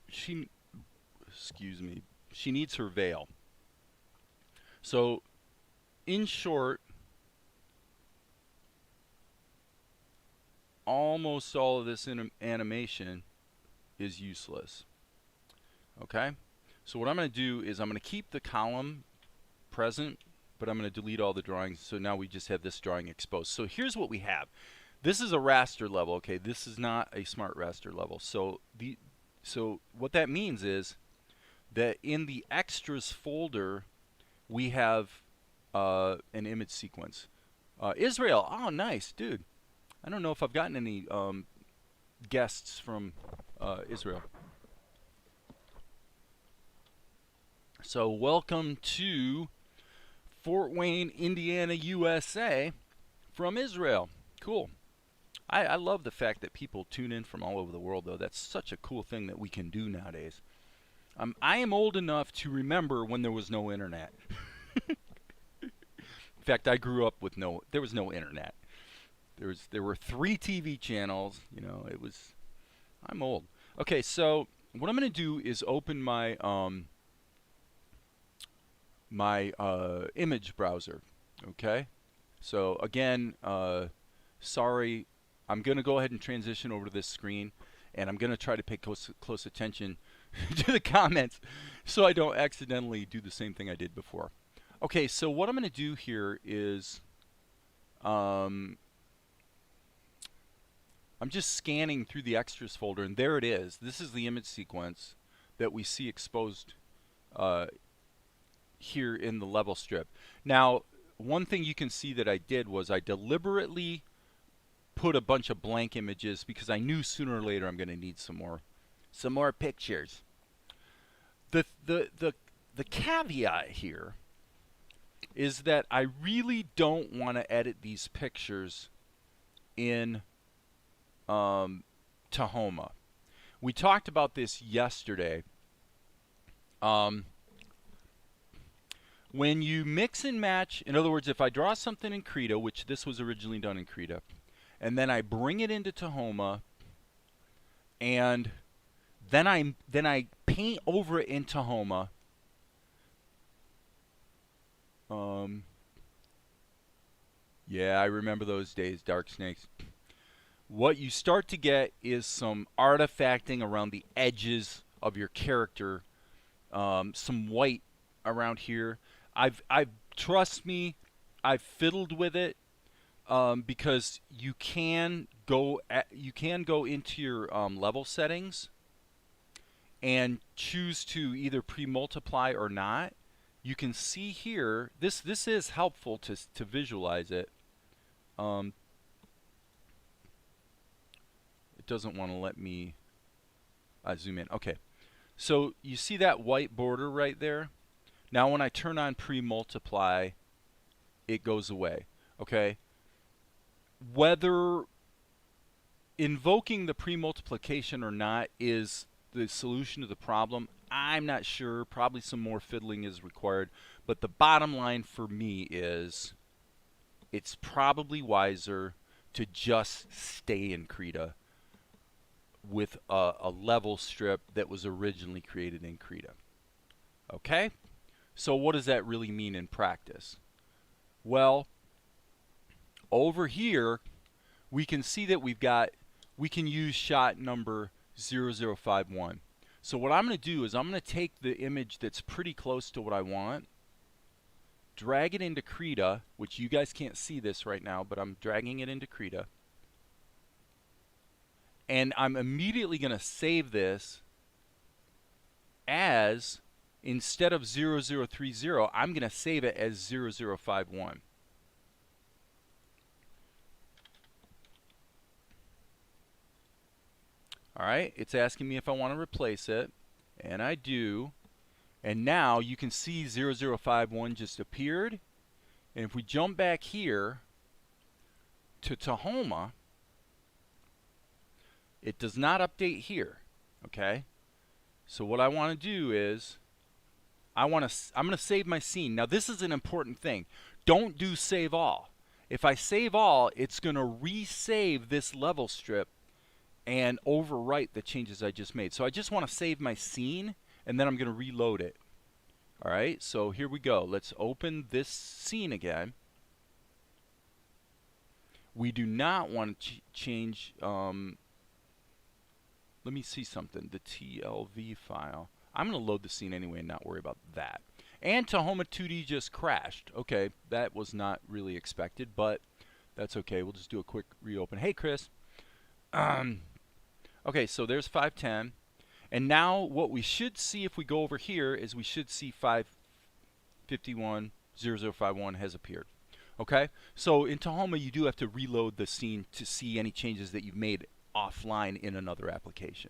she, excuse me, she needs her veil. So, in short, almost all of this animation is useless. Okay? So what I'm going to do is I'm going to keep the column present, but I'm going to delete all the drawings. So now we just have this drawing exposed. So here's what we have. This is a raster level, okay? This is not a smart raster level. So what that means is that in the extras folder, we have an image sequence. Israel, oh nice, dude. I don't know if I've gotten any guests from Israel. So welcome to Fort Wayne, Indiana, USA from Israel. Cool. I love the fact that people tune in from all over the world, though. That's such a cool thing that we can do nowadays. I am old enough to remember when there was no internet. In fact, I grew up with there was no internet. There were 3 TV channels. You know, I'm old. Okay, so what I'm going to do is open my image browser. Okay, so again, sorry, I'm going to go ahead and transition over to this screen, and I'm going to try to pay close attention to the comments so I don't accidentally do the same thing I did before. Okay, so what I'm going to do here is I'm just scanning through the extras folder, and there it is. This is the image sequence that we see exposed here in the level strip. Now, one thing you can see that I did was I deliberately put a bunch of blank images because I knew sooner or later I'm going to need some more pictures. The caveat here is that I really don't want to edit these pictures in Tahoma. We talked about this yesterday. When you mix and match, in other words, if I draw something in Krita, which this was originally done in Krita, and then I bring it into Tahoma, and then I paint over it in Tahoma. Yeah, I remember those days, Dark Snakes. What you start to get is some artifacting around the edges of your character, some white around here. Trust me, I've fiddled with it because you can go into your level settings and choose to either pre-multiply or not. You can see here, this is helpful to visualize it. It doesn't want to let me zoom in. Okay, so you see that white border right there? Now when I turn on pre-multiply, it goes away. Okay, whether invoking the pre-multiplication or not is the solution to the problem, I'm not sure. Probably some more fiddling is required. But the bottom line for me is it's probably wiser to just stay in Krita with a level strip that was originally created in Krita. Okay? So what does that really mean in practice? Well, over here, we can see that we can use shot number 0051. So what I'm going to do is I'm going to take the image that's pretty close to what I want, drag it into Krita, which you guys can't see this right now, but I'm dragging it into Krita. And I'm immediately going to save this as, instead of 0030, I'm going to save it as 0051. Alright, it's asking me if I want to replace it, and I do. And now you can see 0051 just appeared. And if we jump back here to Tahoma, it does not update here. Okay? So what I want to do is I'm going to save my scene. Now this is an important thing. Don't do save all. If I save all, it's going to resave this level strip and overwrite the changes I just made. So I just want to save my scene, and then I'm going to reload it. All right, so here we go. Let's open this scene again. We do not want to change, let me see something, the TLV file. I'm going to load the scene anyway and not worry about that. And Tahoma2d just crashed. Okay, that was not really expected, but that's okay. We'll just do a quick reopen. Hey, Chris. Okay, so there's 510. And now what we should see if we go over here is we should see 5510051 has appeared. Okay, so in Tahoma you do have to reload the scene to see any changes that you've made offline in another application.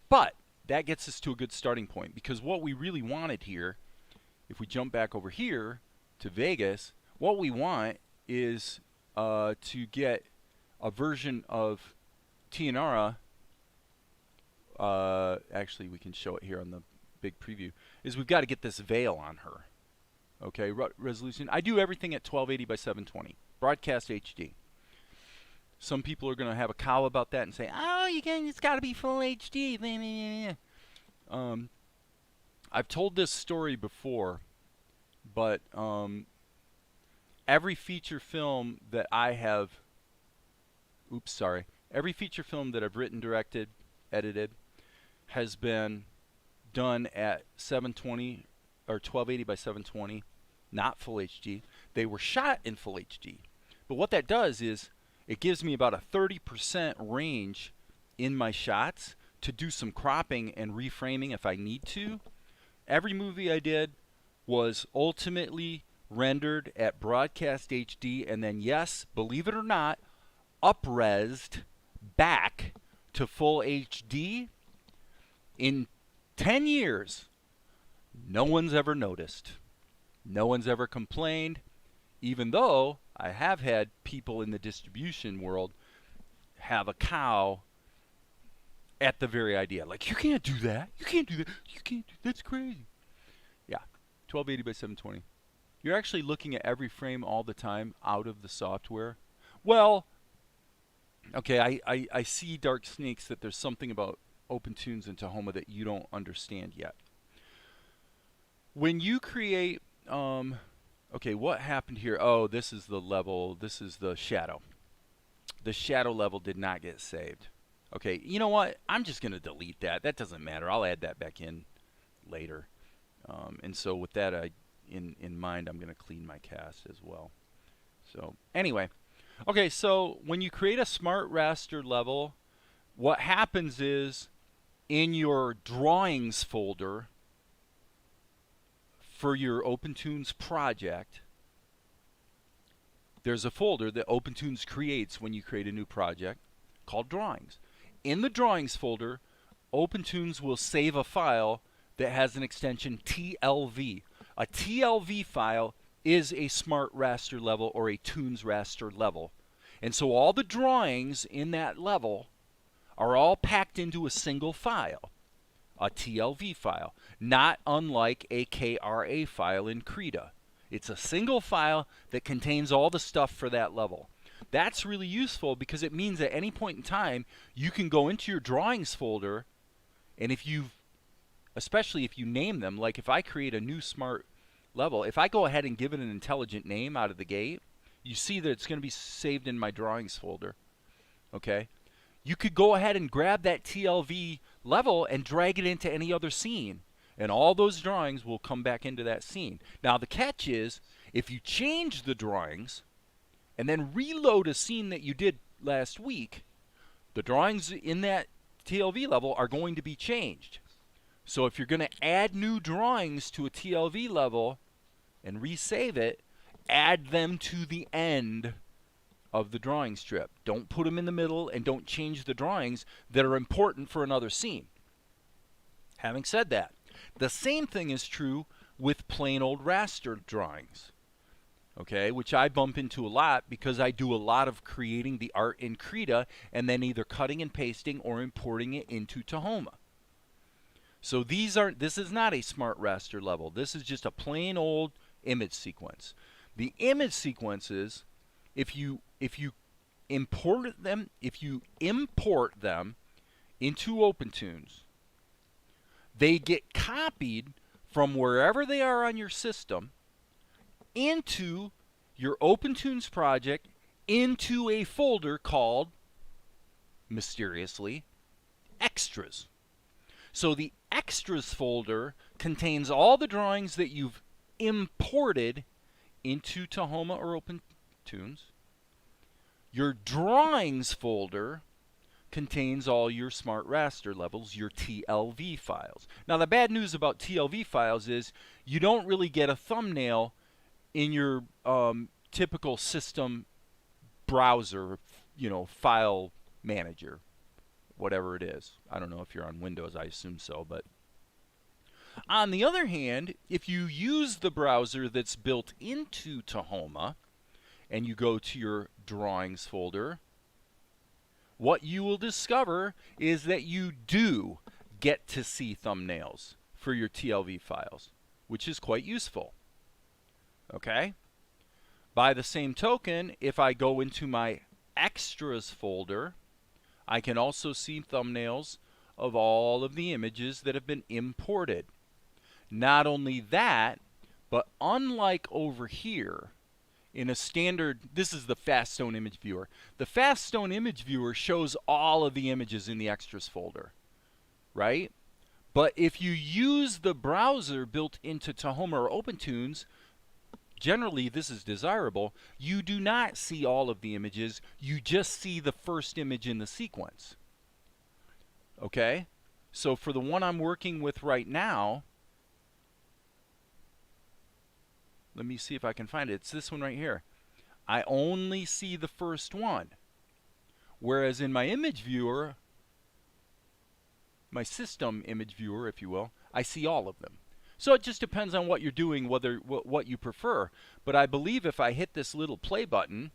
But that gets us to a good starting point, because what we really wanted here, if we jump back over here to Vegas, what we want is to get a version of Tianara. Actually, we can show it here on the big preview. Is we've got to get this veil on her. Okay, resolution. I do everything at 1280 by 720, broadcast HD. Some people are going to have a cow about that and say, "Oh, it's got to be full HD." I've told this story before, but every feature film that I have, every feature film that I've written, directed, edited, has been done at 720 or 1280 by 720, not full HD. They were shot in full HD. But what that does is it gives me about a 30% range in my shots to do some cropping and reframing if I need to. Every movie I did was ultimately rendered at broadcast HD, and then, yes, believe it or not, up-resed back to full HD. In 10 years, no one's ever noticed. No one's ever complained, even though I have had people in the distribution world have a cow at the very idea. Like, you can't do that. You can't do that. You can't do that's crazy. Yeah, 1280 by 720. You're actually looking at every frame all the time out of the software. Well, okay, I see, Dark Snakes, that there's something about OpenToonz and Tahoma that you don't understand yet. When you create, okay, what happened here? Oh, this is the level, this is the shadow. The shadow level did not get saved. Okay, you know what? I'm just going to delete that. That doesn't matter. I'll add that back in later. And so with that in mind, I'm going to clean my cast as well. So anyway, okay, so when you create a smart raster level, what happens is in your drawings folder for your OpenToonz project, there's a folder that OpenToonz creates when you create a new project called drawings. In the drawings folder, OpenToonz will save a file that has an extension TLV. A TLV file is a smart raster level or a Toonz raster level. And so all the drawings in that level are all packed into a single file, a TLV file, not unlike a KRA file in Krita. It's a single file that contains all the stuff for that level. That's really useful because it means at any point in time you can go into your drawings folder, and if you've, especially if you name them, like if I create a new smart level, if I go ahead and give it an intelligent name out of the gate, you see that it's going to be saved in my drawings folder. Okay? You could go ahead and grab that TLV level and drag it into any other scene, and all those drawings will come back into that scene. Now the catch is, if you change the drawings and then reload a scene that you did last week, the drawings in that TLV level are going to be changed. So if you're going to add new drawings to a TLV level and resave it, add them to the end of the drawing strip. Don't put them in the middle, and don't change the drawings that are important for another scene. Having said that, the same thing is true with plain old raster drawings, okay, which I bump into a lot because I do a lot of creating the art in Krita and then either cutting and pasting or importing it into Tahoma. So this is not a smart raster level. This is just a plain old image sequence. The image sequences, if you import them into OpenToonz, they get copied from wherever they are on your system into your OpenToonz project into a folder called, mysteriously, Extras. So the Extras folder contains all the drawings that you've imported into Tahoma or OpenToonz. Your Drawings folder contains all your smart raster levels, your TLV files. Now the bad news about TLV files is you don't really get a thumbnail in your typical system browser, file manager, whatever it is. I don't know if you're on Windows, I assume so, but on the other hand, if you use the browser that's built into Tahoma and you go to your Drawings folder, what you will discover is that you do get to see thumbnails for your TLV files, which is quite useful. Okay? By the same token, if I go into my Extras folder, I can also see thumbnails of all of the images that have been imported. Not only that, but unlike over here, in a standard, this is the Faststone image viewer. The Faststone image viewer shows all of the images in the Extras folder, right? But if you use the browser built into Tahoma or OpenToonz, generally this is desirable, you do not see all of the images, you just see the first image in the sequence. Okay? So for the one I'm working with right now, let me see if I can find it. It's this one right here. I only see the first one. Whereas in my image viewer, my system image viewer, if you will, I see all of them. So it just depends on what you're doing, what you prefer. But I believe if I hit this little play button,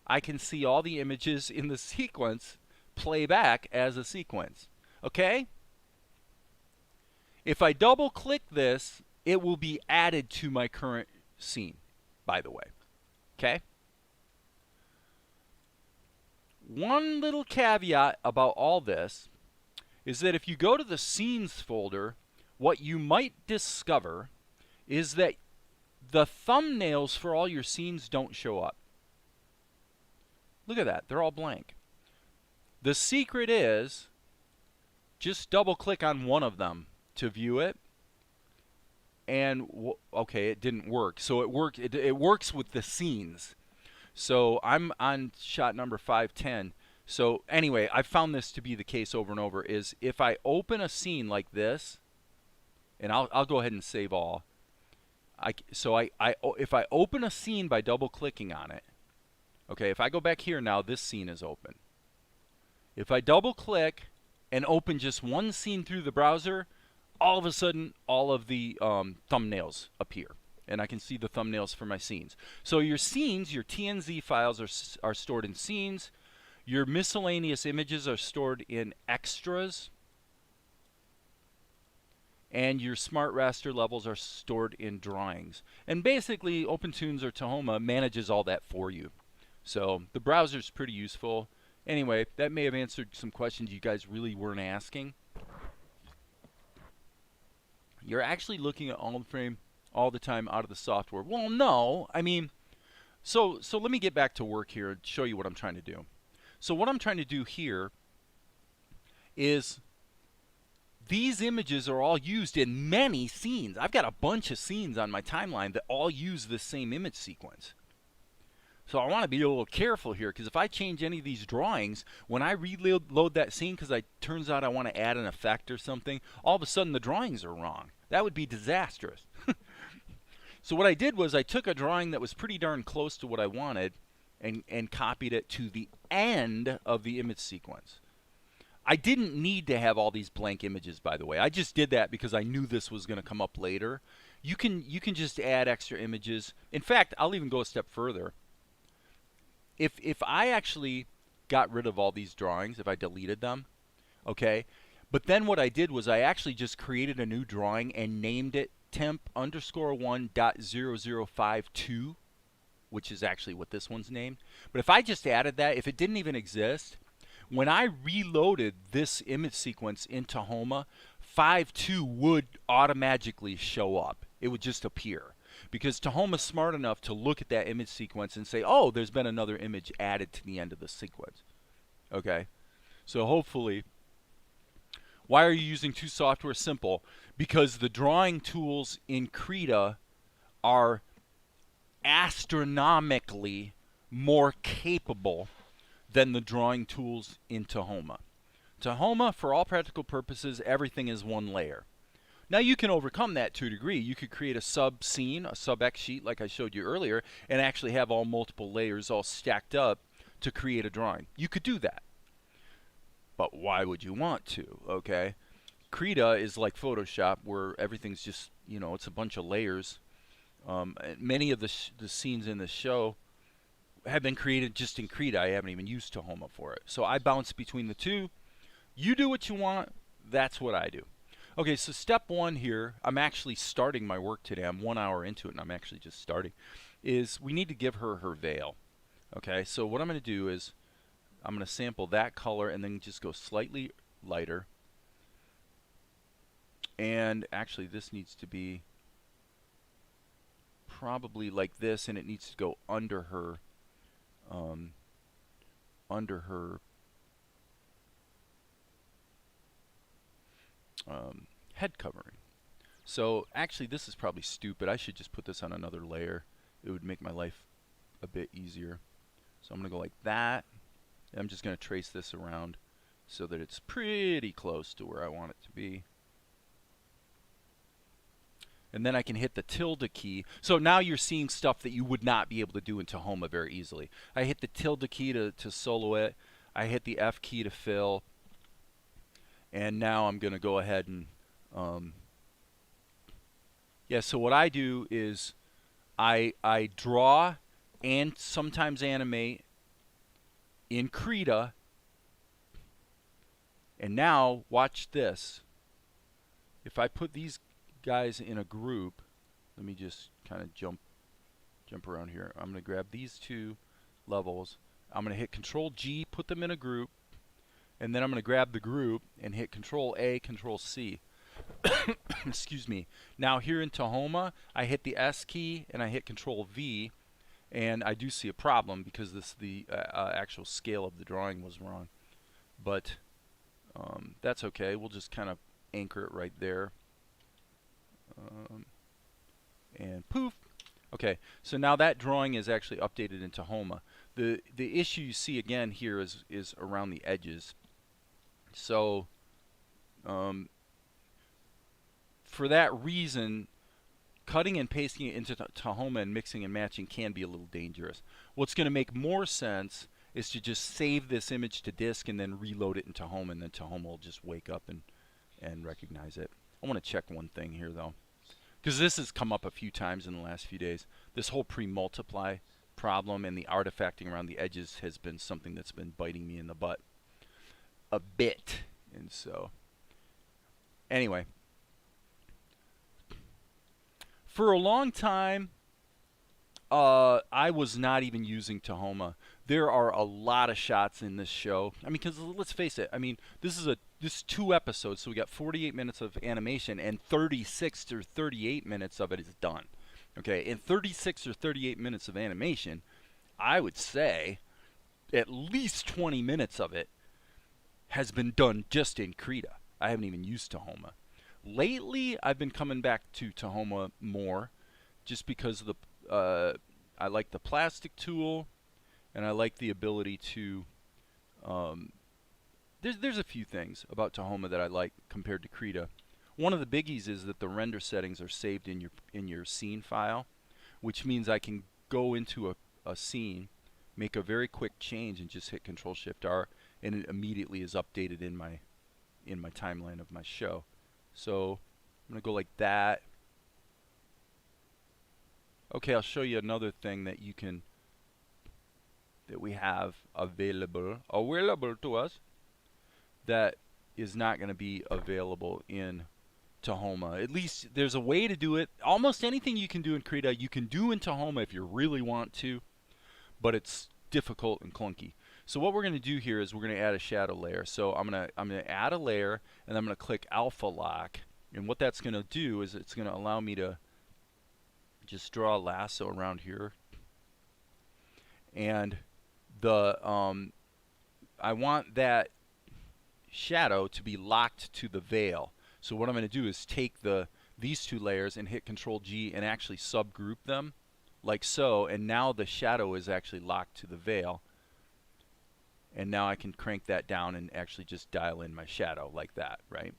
I can see all the images in the sequence play back as a sequence. Okay? If I double click this, it will be added to my current scene, by the way. Okay? One little caveat about all this is that if you go to the Scenes folder, what you might discover is that the thumbnails for all your scenes don't show up. Look at that. They're all blank. The secret is just double click on one of them to view it. And okay, it didn't work. So it works with the scenes. So I'm on shot number 510. So anyway, I found this to be the case over and over, is if I open a scene like this, and I'll go ahead and save all. If I open a scene by double clicking on it, okay, if I go back here now, this scene is open. If I double click and open just one scene through the browser, all of a sudden, all of the thumbnails appear. And I can see the thumbnails for my scenes. So your scenes, your TNZ files are stored in scenes. Your miscellaneous images are stored in extras. And your smart raster levels are stored in drawings. And basically, OpenToonz or Tahoma manages all that for you. So the browser's pretty useful. Anyway, that may have answered some questions you guys really weren't asking. You're actually looking at all the frame all the time out of the software. Well, no. I mean, so let me get back to work here and show you what I'm trying to do. So what I'm trying to do here is these images are all used in many scenes. I've got a bunch of scenes on my timeline that all use the same image sequence. So I want to be a little careful here, because if I change any of these drawings, when I reload that scene, because it turns out I want to add an effect or something, all of a sudden the drawings are wrong. That would be disastrous. So what I did was I took a drawing that was pretty darn close to what I wanted and copied it to the end of the image sequence. I didn't need to have all these blank images, by the way. I just did that because I knew this was going to come up later. You can just add extra images. In fact, I'll even go a step further. If I actually got rid of all these drawings, if I deleted them, okay, but then what I did was I actually just created a new drawing and named it temp_1.0052, which is actually what this one's named. But if I just added that, if it didn't even exist, when I reloaded this image sequence in Tahoma, 5.2 would automatically show up. It would just appear. Because Tahoma's smart enough to look at that image sequence and say, oh, there's been another image added to the end of the sequence. Okay? So hopefully, why are you using two software? Simple. Because the drawing tools in Krita are astronomically more capable than the drawing tools in Tahoma. Tahoma, for all practical purposes, everything is one layer. Now you can overcome that to a degree. You could create a sub scene, a sub X sheet like I showed you earlier, and actually have all multiple layers all stacked up to create a drawing. You could do that. But why would you want to, okay? Krita is like Photoshop where everything's just, it's a bunch of layers. Many of the scenes in the show have been created just in Krita. I haven't even used Tahoma for it. So I bounce between the two. You do what you want. That's what I do. Okay, so step one here, I'm actually starting my work today. I'm 1 hour into it, and I'm actually just starting, is we need to give her her veil. Okay, so what I'm going to do is I'm going to sample that color and then just go slightly lighter. And actually, this needs to be probably like this, and it needs to go under her head covering. So actually, this is probably stupid. I should just put this on another layer. It would make my life a bit easier. So I'm going to go like that. I'm just going to trace this around so that it's pretty close to where I want it to be. And then I can hit the tilde key. So now you're seeing stuff that you would not be able to do in Tahoma very easily. I hit the tilde key to solo it. I hit the F key to fill. And now I'm going to go ahead and so what I do is I draw and sometimes animate in Krita. And now watch this. If I put these guys in a group, let me just kind of jump around here. I'm going to grab these two levels. I'm going to hit Control G, put them in a group, and then I'm going to grab the group and hit Control A, Control C. Excuse me. Now here in Tahoma, I hit the S key and I hit Control V, and I do see a problem because the actual scale of the drawing was wrong. But that's okay. We'll just kind of anchor it right there. And poof. Okay, so now that drawing is actually updated in Tahoma. The issue you see again here is around the edges. So for that reason, cutting and pasting it into Tahoma and mixing and matching can be a little dangerous. What's going to make more sense is to just save this image to disk and then reload it in Tahoma, and then Tahoma will just wake up and recognize it. I want to check one thing here though, because this has come up a few times in the last few days. This whole pre-multiply problem and the artifacting around the edges has been something that's been biting me in the butt a bit. And so, anyway, for a long time, I was not even using Tahoma. There are a lot of shots in this show. I mean, because let's face it. I mean, this is 2 episodes, so we got 48 minutes of animation, and 36 or 38 minutes of it is done. Okay, in 36 or 38 minutes of animation, I would say at least 20 minutes of it has been done just in Krita. I haven't even used Tahoma. Lately, I've been coming back to Tahoma more, just because of I like the plastic tool, and I like the ability to. There's a few things about Tahoma that I like compared to Krita. One of the biggies is that the render settings are saved in your scene file, which means I can go into a scene, make a very quick change, and just hit Control Shift R, and it immediately is updated in my timeline of my show. So I'm gonna go like that. Okay, I'll show you another thing that we have available to us that is not going to be available in Tahoma. At least there's a way to do it. Almost anything you can do in Krita, you can do in Tahoma if you really want to, but it's difficult and clunky. So what we're going to do here is we're going to add a shadow layer. So I'm going to add a layer, and I'm going to click Alpha Lock. And what that's going to do is it's going to allow me to just draw a lasso around here. And the I want that shadow to be locked to the veil. So what I'm going to do is take these two layers and hit Control G and actually subgroup them like so, and now the shadow is actually locked to the veil. And now I can crank that down and actually just dial in my shadow like that, right?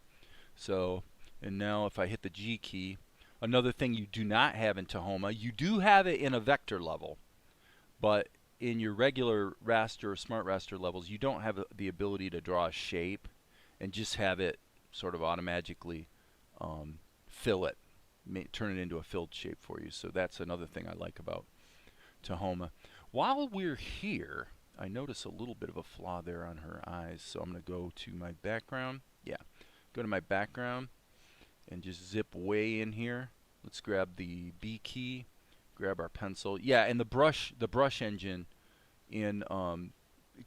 So, and now if I hit the G key, another thing you do not have in Tahoma, you do have it in a vector level, but in your regular raster or smart raster levels, you don't have the ability to draw a shape and just have it sort of automatically fill it, turn it into a filled shape for you. So that's another thing I like about Tahoma. While we're here, I notice a little bit of a flaw there on her eyes, so I'm going to go to my background. Yeah, go to my background and just zip way in here. Let's grab the B key, grab our pencil. Yeah, and the brush engine in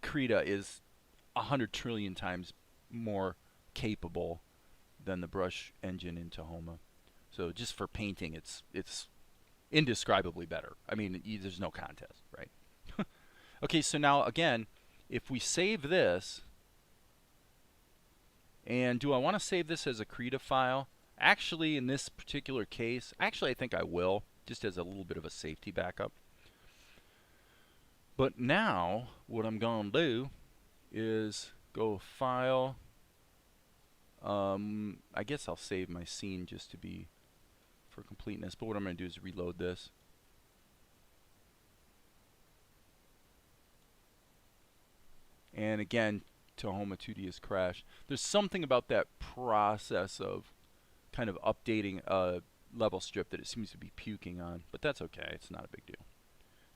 Krita is 100 trillion times more capable than the brush engine in Tahoma. So just for painting, it's indescribably better. I mean, there's no contest, right? Okay, so now again, if we save this, and do I want to save this as a Krita file? Actually, in this particular case, actually I think I will, just as a little bit of a safety backup. But now, what I'm going to do is go File. I guess I'll save my scene just to be for completeness, but what I'm going to do is reload this. And again, Tahoma2d has crashed. There's something about that process of kind of updating a level strip that it seems to be puking on, but that's okay. It's not a big deal.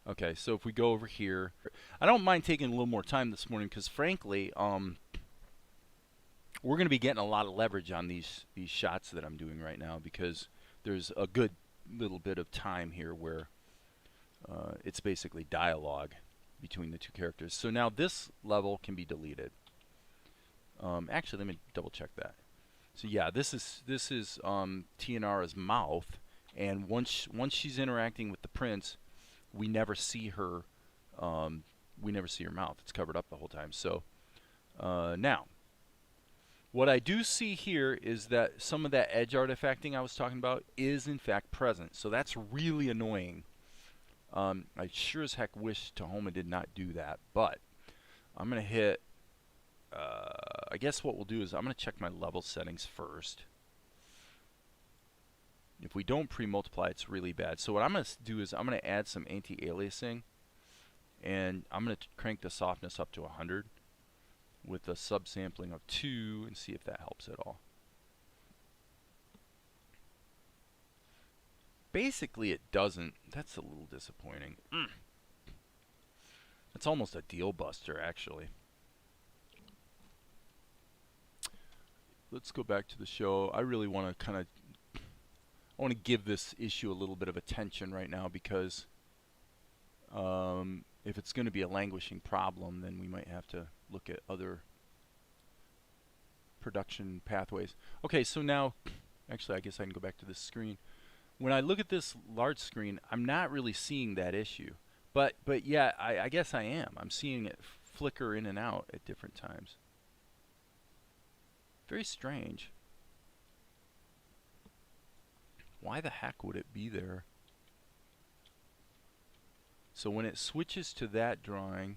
Okay, so if we go over here, I don't mind taking a little more time this morning because frankly, we're going to be getting a lot of leverage on these shots that I'm doing right now because there's a good little bit of time here where it's basically dialogue between the two characters. So now this level can be deleted. Actually, let me double check that. So yeah, this is Tianara's mouth, and once she's interacting with the prince, we never see her. We never see her mouth. It's covered up the whole time. So now, what I do see here is that some of that edge artifacting I was talking about is in fact present. So that's really annoying. I sure as heck wish Tahoma did not do that, but I'm going to hit, I guess what we'll do is I'm going to check my level settings first. If we don't pre-multiply, it's really bad. So what I'm going to do is I'm going to add some anti-aliasing, and I'm going to crank the softness up to 100 with a subsampling of 2 and see if that helps at all. Basically, it doesn't. That's a little disappointing. It's almost a deal buster, actually. Let's go back to the show. I really want to I want to give this issue a little bit of attention right now because if it's going to be a languishing problem, then we might have to look at other production pathways. Okay, so now, actually, I guess I can go back to this screen. When I look at this large screen, I'm not really seeing that issue. But yeah, I guess I am. I'm seeing it flicker in and out at different times. Very strange. Why the heck would it be there? So when it switches to that drawing,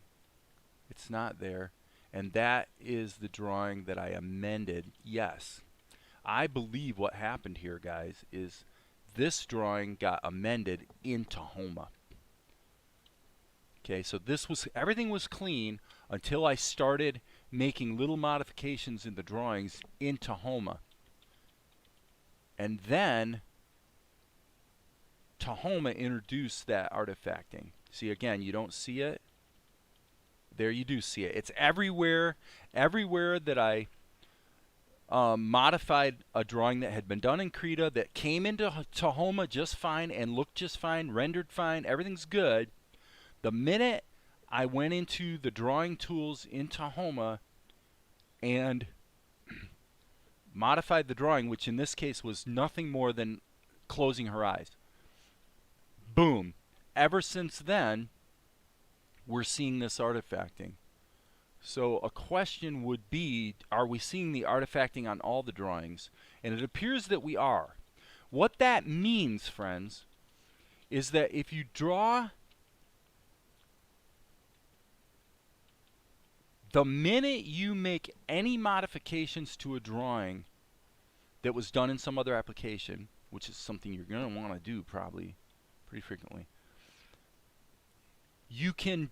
it's not there. And that is the drawing that I amended. Yes. I believe what happened here, guys, is this drawing got amended in Tahoma. Okay, so everything was clean until I started making little modifications in the drawings in Tahoma. And then Tahoma introduced that artifacting. See, again, you don't see it. There you do see it. It's everywhere that I modified a drawing that had been done in Krita that came into Tahoma just fine and looked just fine, rendered fine, everything's good. The minute I went into the drawing tools in Tahoma and modified the drawing, which in this case was nothing more than closing her eyes, boom. Ever since then, we're seeing this artifacting. So a question would be, are we seeing the artifacting on all the drawings? And it appears that we are. What that means, friends, is that if you draw, the minute you make any modifications to a drawing that was done in some other application, which is something you're going to want to do probably pretty frequently, you can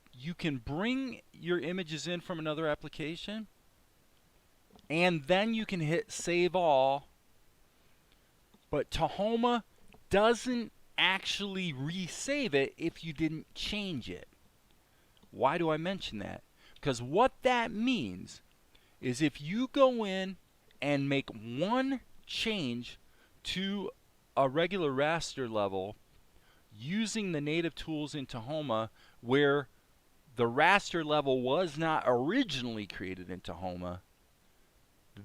bring your images in from another application, and then you can hit Save All. But Tahoma doesn't actually resave it if you didn't change it. Why do I mention that? Because what that means is if you go in and make one change to a regular raster level using the native tools in Tahoma, where the raster level was not originally created in Tahoma,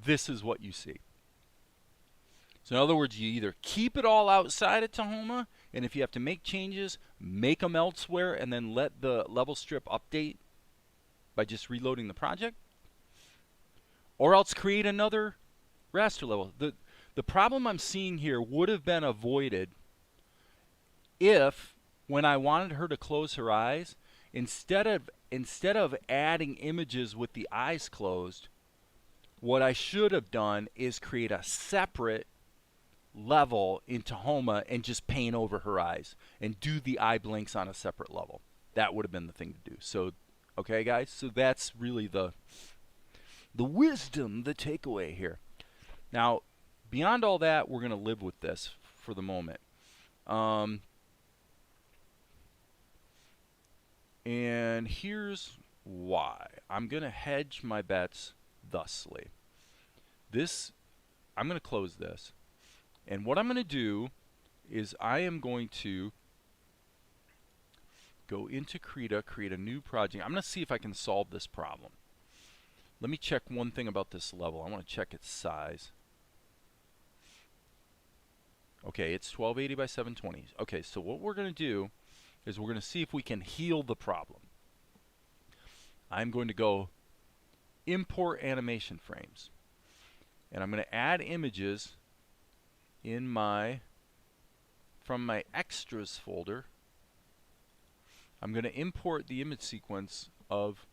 this is what you see. So in other words, you either keep it all outside of Tahoma, and if you have to make changes, make them elsewhere, and then let the level strip update by just reloading the project, or else create another raster level. The problem I'm seeing here would have been avoided if, when I wanted her to close her eyes, instead of adding images with the eyes closed, what I should have done is create a separate level in Tahoma and just paint over her eyes and do the eye blinks on a separate level. That would have been the thing to do. So, okay, guys, so that's really the wisdom, the takeaway here. Now, beyond all that, we're going to live with this for the moment. And here's why. I'm going to hedge my bets thusly. I'm going to close this. And what I'm going to do is I am going to go into Krita, create a new project. I'm going to see if I can solve this problem. Let me check one thing about this level. I want to check its size. Okay, it's 1280 by 720. Okay, so what we're going to do is we're going to see if we can heal the problem. I'm going to go import animation frames. And I'm going to add images in from my extras folder. I'm going to import the image sequence of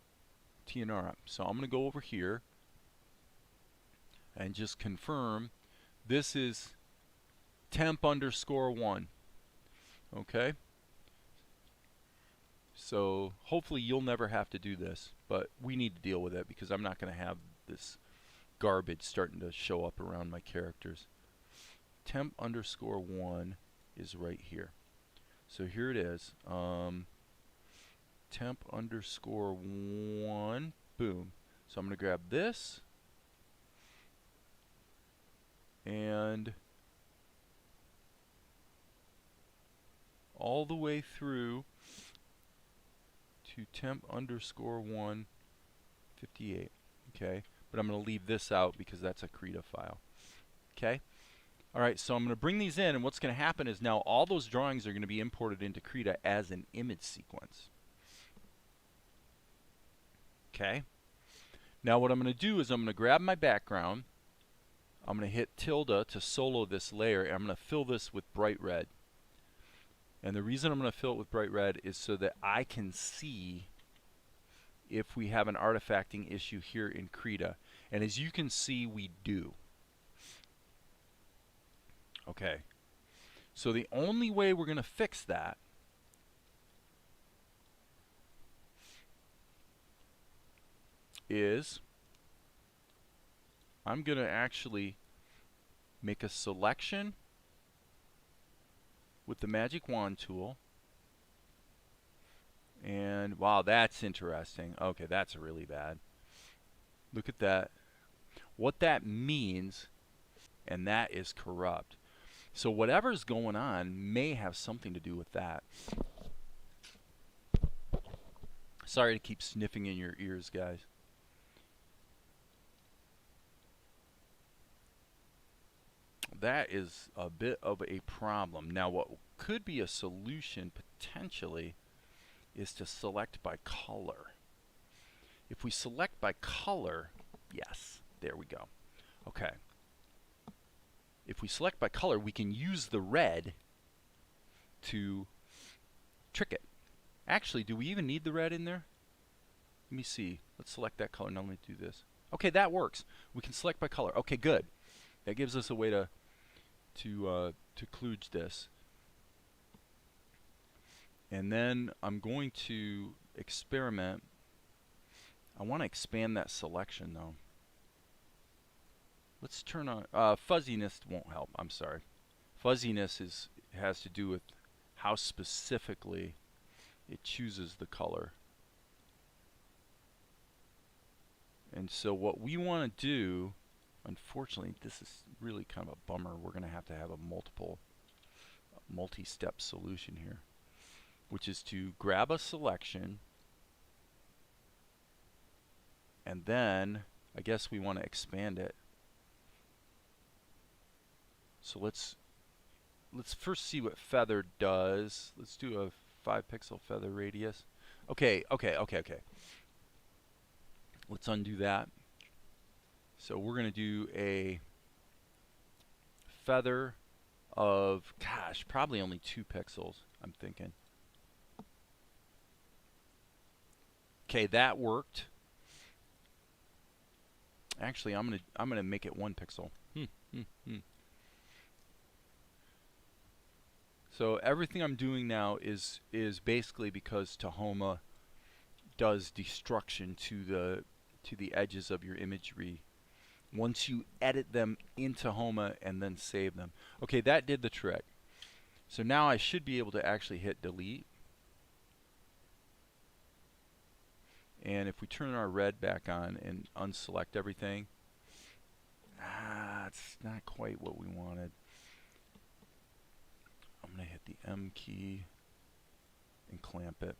TNR. So I'm going to go over here and just confirm this is temp_1. Okay? So hopefully you'll never have to do this, but we need to deal with it because I'm not going to have this garbage starting to show up around my characters. Temp_1 is right here. So here it is. Temp_1. Boom. So I'm going to grab this and all the way through to temp_158. Okay, but I'm going to leave this out because that's a Krita file. Okay. All right, so I'm going to bring these in, and what's going to happen is now all those drawings are going to be imported into Krita as an image sequence. Okay. Now what I'm going to do is I'm going to grab my background. I'm going to hit tilde to solo this layer, and I'm going to fill this with bright red. And the reason I'm going to fill it with bright red is so that I can see if we have an artifacting issue here in Krita. And as you can see, we do. Okay. So the only way we're going to fix that is I'm going to actually make a selection with the magic wand tool. And wow, that's interesting. Okay, that's really bad. Look at that. what that means, and that is corrupt. So whatever's going on may have something to do with that. Sorry to keep sniffing in your ears, guys. That is a bit of a problem. Now, what could be a solution potentially is to select by color. If we select by color, yes, there we go. Okay. If we select by color, we can use the red to trick it. Actually, do we even need the red in there? Let me see. Let's select that color. Now let me do this. Okay, that works. We can select by color. Okay, good. That gives us a way to kludge this. And then I'm going to experiment. I want to expand that selection though. Let's turn on fuzziness won't help. I'm sorry. Fuzziness has to do with how specifically it chooses the color. And so what we want to do, unfortunately, this is really kind of a bummer. We're going to have a multi-step solution here, which is to grab a selection, and then I guess we want to expand it. So let's first see what feather does. Let's do a 5-pixel feather radius. Okay. Let's undo that. So we're going to do a feather of, gosh, probably only 2 pixels, I'm thinking. Okay, that worked. Actually, I'm gonna make it 1 pixel. So everything I'm doing now is basically because Tahoma does destruction to the edges of your imagery once you edit them in Tahoma and then save them. Okay, that did the trick. So now I should be able to actually hit delete. And if we turn our red back on and unselect everything, it's not quite what we wanted. I'm going to hit the M key and clamp it.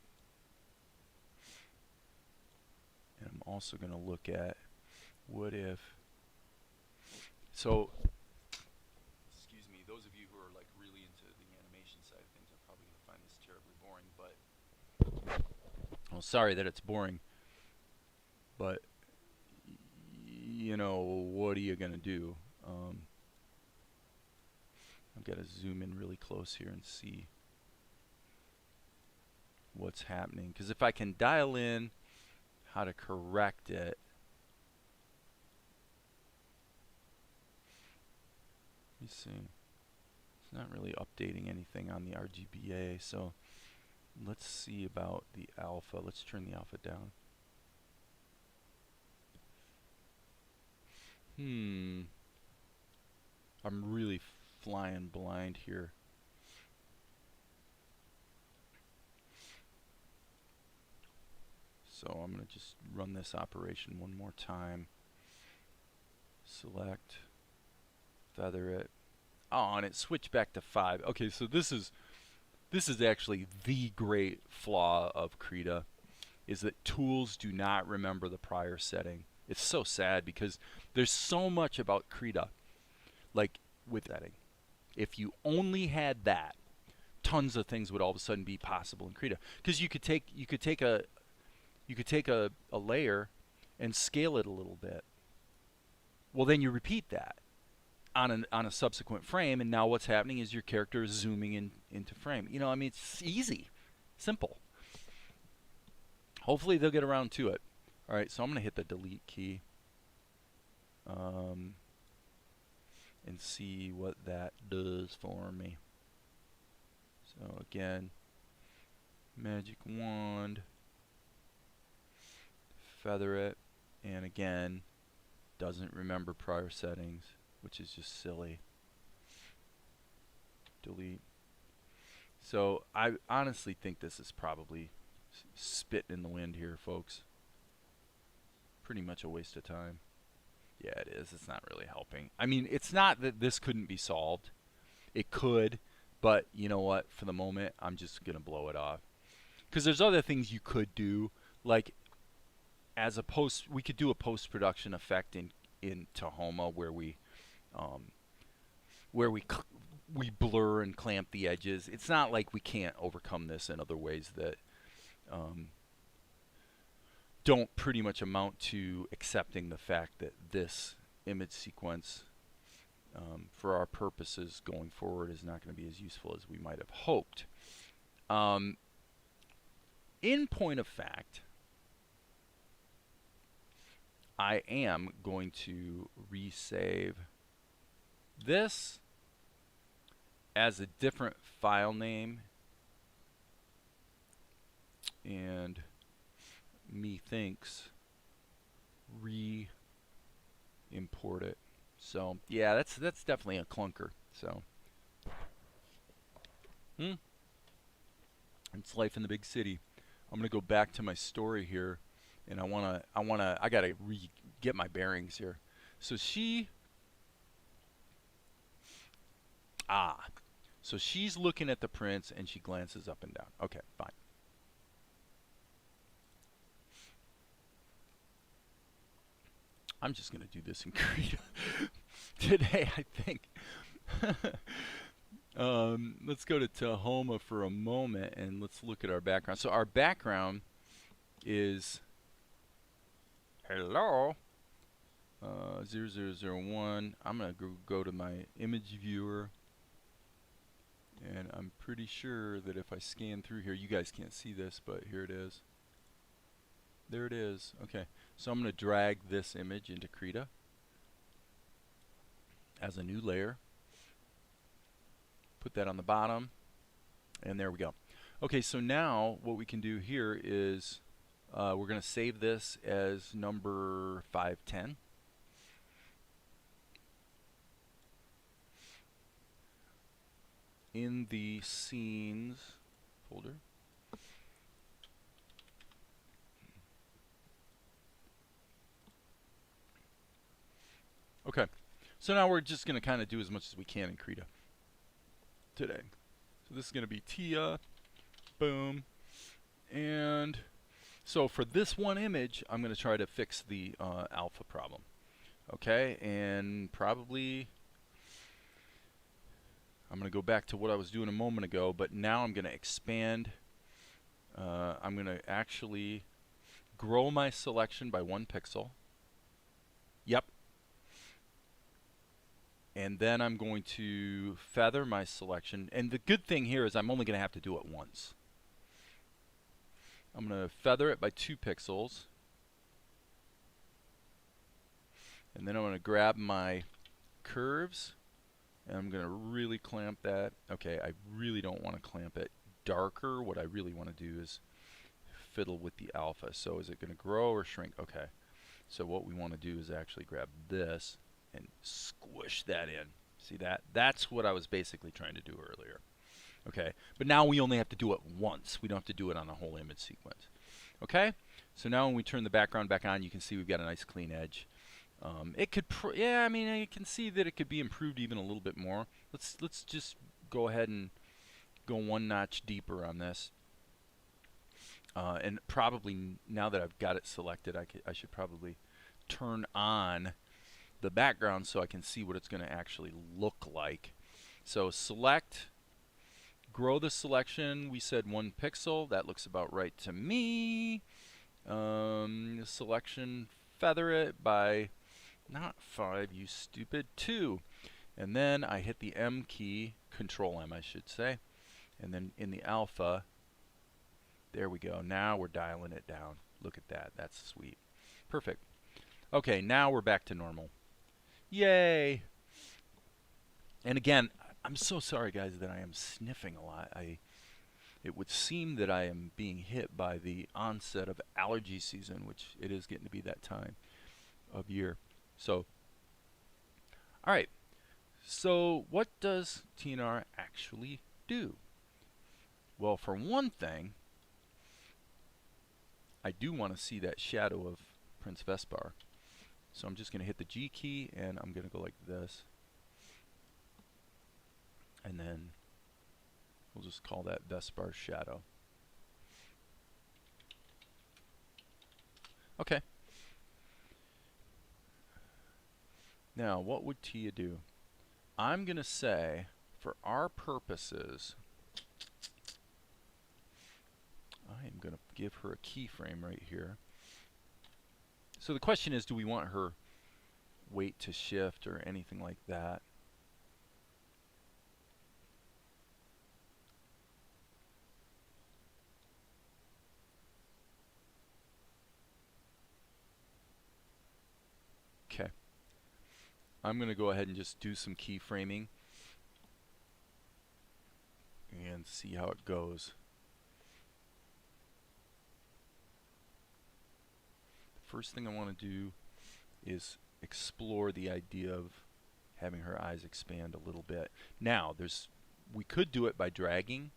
And I'm also going to look at what if, so, excuse me, those of you who are like really into the animation side of things are probably going to find this terribly boring, but, well, sorry that it's boring, but, you know, what are you going to do? I've got to zoom in really close here and see what's happening. Because if I can dial in how to correct it, let me see. It's not really updating anything on the RGBA, so let's see about the alpha. Let's turn the alpha down. I'm really flying blind here. So I'm going to just run this operation one more time. Select, feather it. Oh, and it switched back to 5. Okay, so this is actually the great flaw of Krita, is that tools do not remember the prior setting. It's so sad because there's so much about Krita, like with setting. If you only had that, tons of things would all of a sudden be possible in Krita. Because you could take a layer and scale it a little bit. Well, then you repeat that on a subsequent frame, and now what's happening is your character is zooming into frame. You know, I mean, it's easy, simple. Hopefully they'll get around to it. All right, so I'm going to hit the delete key and see what that does for me. So again, magic wand, feather it, and again, doesn't remember prior settings, which is just silly. Delete. So I honestly think this is probably spit in the wind here, folks. Pretty much a waste of time. Yeah, it is. It's not really helping. I mean, it's not that this couldn't be solved. It could, but you know what? For the moment, I'm just going to blow it off. Because there's other things you could do, like we could do a post-production effect in Tahoma um, where we blur and clamp the edges. It's not like we can't overcome this in other ways that um, don't pretty much amount to accepting the fact that this image sequence, for our purposes going forward, is not going to be as useful as we might have hoped. In point of fact, I am going to resave this as a different file name, and methinks re-import it. So yeah, that's definitely a clunker. So it's life in the big city. I'm gonna go back to my story here, and I gotta get my bearings here. So so she's looking at the prints and she glances up and down. Okay, fine. I'm just gonna do this in Krita today, I think. Let's go to Tahoma for a moment and let's look at our background. So our background is hello 0001. I'm gonna go to my image viewer, and I'm pretty sure that if I scan through here, you guys can't see this, but here it is. There it is. Okay, so I'm gonna drag this image into Krita as a new layer. Put that on the bottom, and there we go. Okay, so now what we can do here is we're going to save this as number 510. In the scenes folder. Okay, so now we're just going to kind of do as much as we can in Krita today. So this is going to be Tia, boom, and so for this one image, I'm going to try to fix the alpha problem. Okay, and probably I'm going to go back to what I was doing a moment ago, but now I'm going to expand. I'm going to actually grow my selection by 1 pixel. Yep. And then I'm going to feather my selection. And the good thing here is I'm only going to have to do it once. I'm going to feather it by 2 pixels. And then I'm going to grab my curves, and I'm going to really clamp that. Okay, I really don't want to clamp it darker. What I really want to do is fiddle with the alpha. So is it going to grow or shrink? Okay. So what we want to do is actually grab this and squish that in. See that? That's what I was basically trying to do earlier. Okay, but now we only have to do it once. We don't have to do it on the whole image sequence. Okay, so now when we turn the background back on, you can see we've got a nice clean edge. It could, yeah, I mean, you can see that it could be improved even a little bit more. Let's just go ahead and go 1 notch deeper on this. And probably now that I've got it selected, I should probably turn on the background so I can see what it's going to actually look like. So select, grow the selection. We said 1 pixel. That looks about right to me. Selection, feather it by not 5, you stupid, 2. And then I hit the M key, Control M I should say. And then in the alpha, there we go. Now we're dialing it down. Look at that. That's sweet. Perfect. Okay, now we're back to normal. Yay! And again, I'm so sorry, guys, that I am sniffing a lot. It would seem that I am being hit by the onset of allergy season, which it is getting to be that time of year. So, all right. So, what does TNR actually do? Well, for one thing, I do want to see that shadow of Prince Vespar. So I'm just going to hit the G key and I'm going to go like this. And then we'll just call that Vespar shadow. Okay. Now, what would Tia do? I'm going to say, for our purposes, I am going to give her a keyframe right here. So the question is, do we want her weight to shift or anything like that? Okay. I'm going to go ahead and just do some keyframing and see how it goes. The first thing I want to do is explore the idea of having her eyes expand a little bit. Now, we could do it by dragging.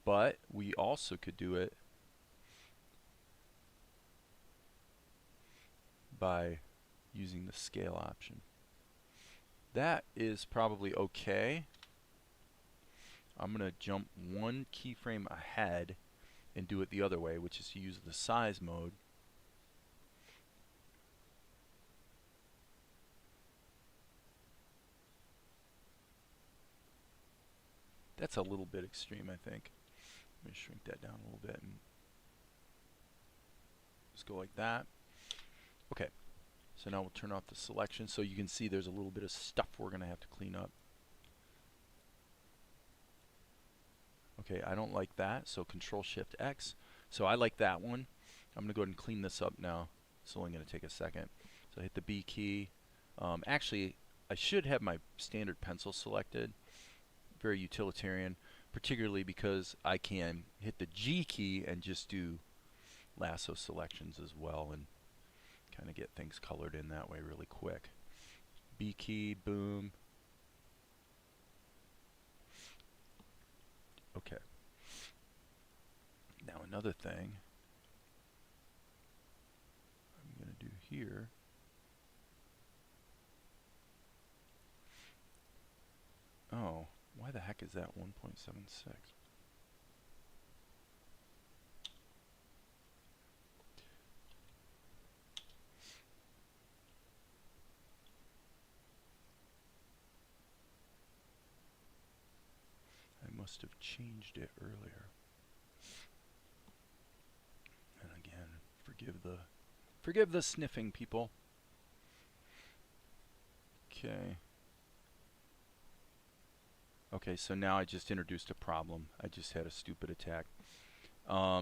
But we also could do it by using the scale option. That is probably okay. I'm going to jump one keyframe ahead and do it the other way, which is to use the size mode. That's a little bit extreme, I think. Let me shrink that down a little bit and just go like that. Okay, so now we'll turn off the selection so you can see there's a little bit of stuff we're going to have to clean up. Okay, I don't like that, so Control-Shift-X. So I like that one. I'm going to go ahead and clean this up now. It's only going to take a second. So I hit the B key. Actually, I should have my standard pencil selected. Very utilitarian, particularly because I can hit the G key and just do lasso selections as well and kind of get things colored in that way really quick. B key, boom. Okay. Now another thing I'm going to do here oh, why the heck is that 1.76? I must have changed it earlier. And again, forgive the sniffing, people. Okay. Okay, so now I just introduced a problem. I just had a stupid attack. I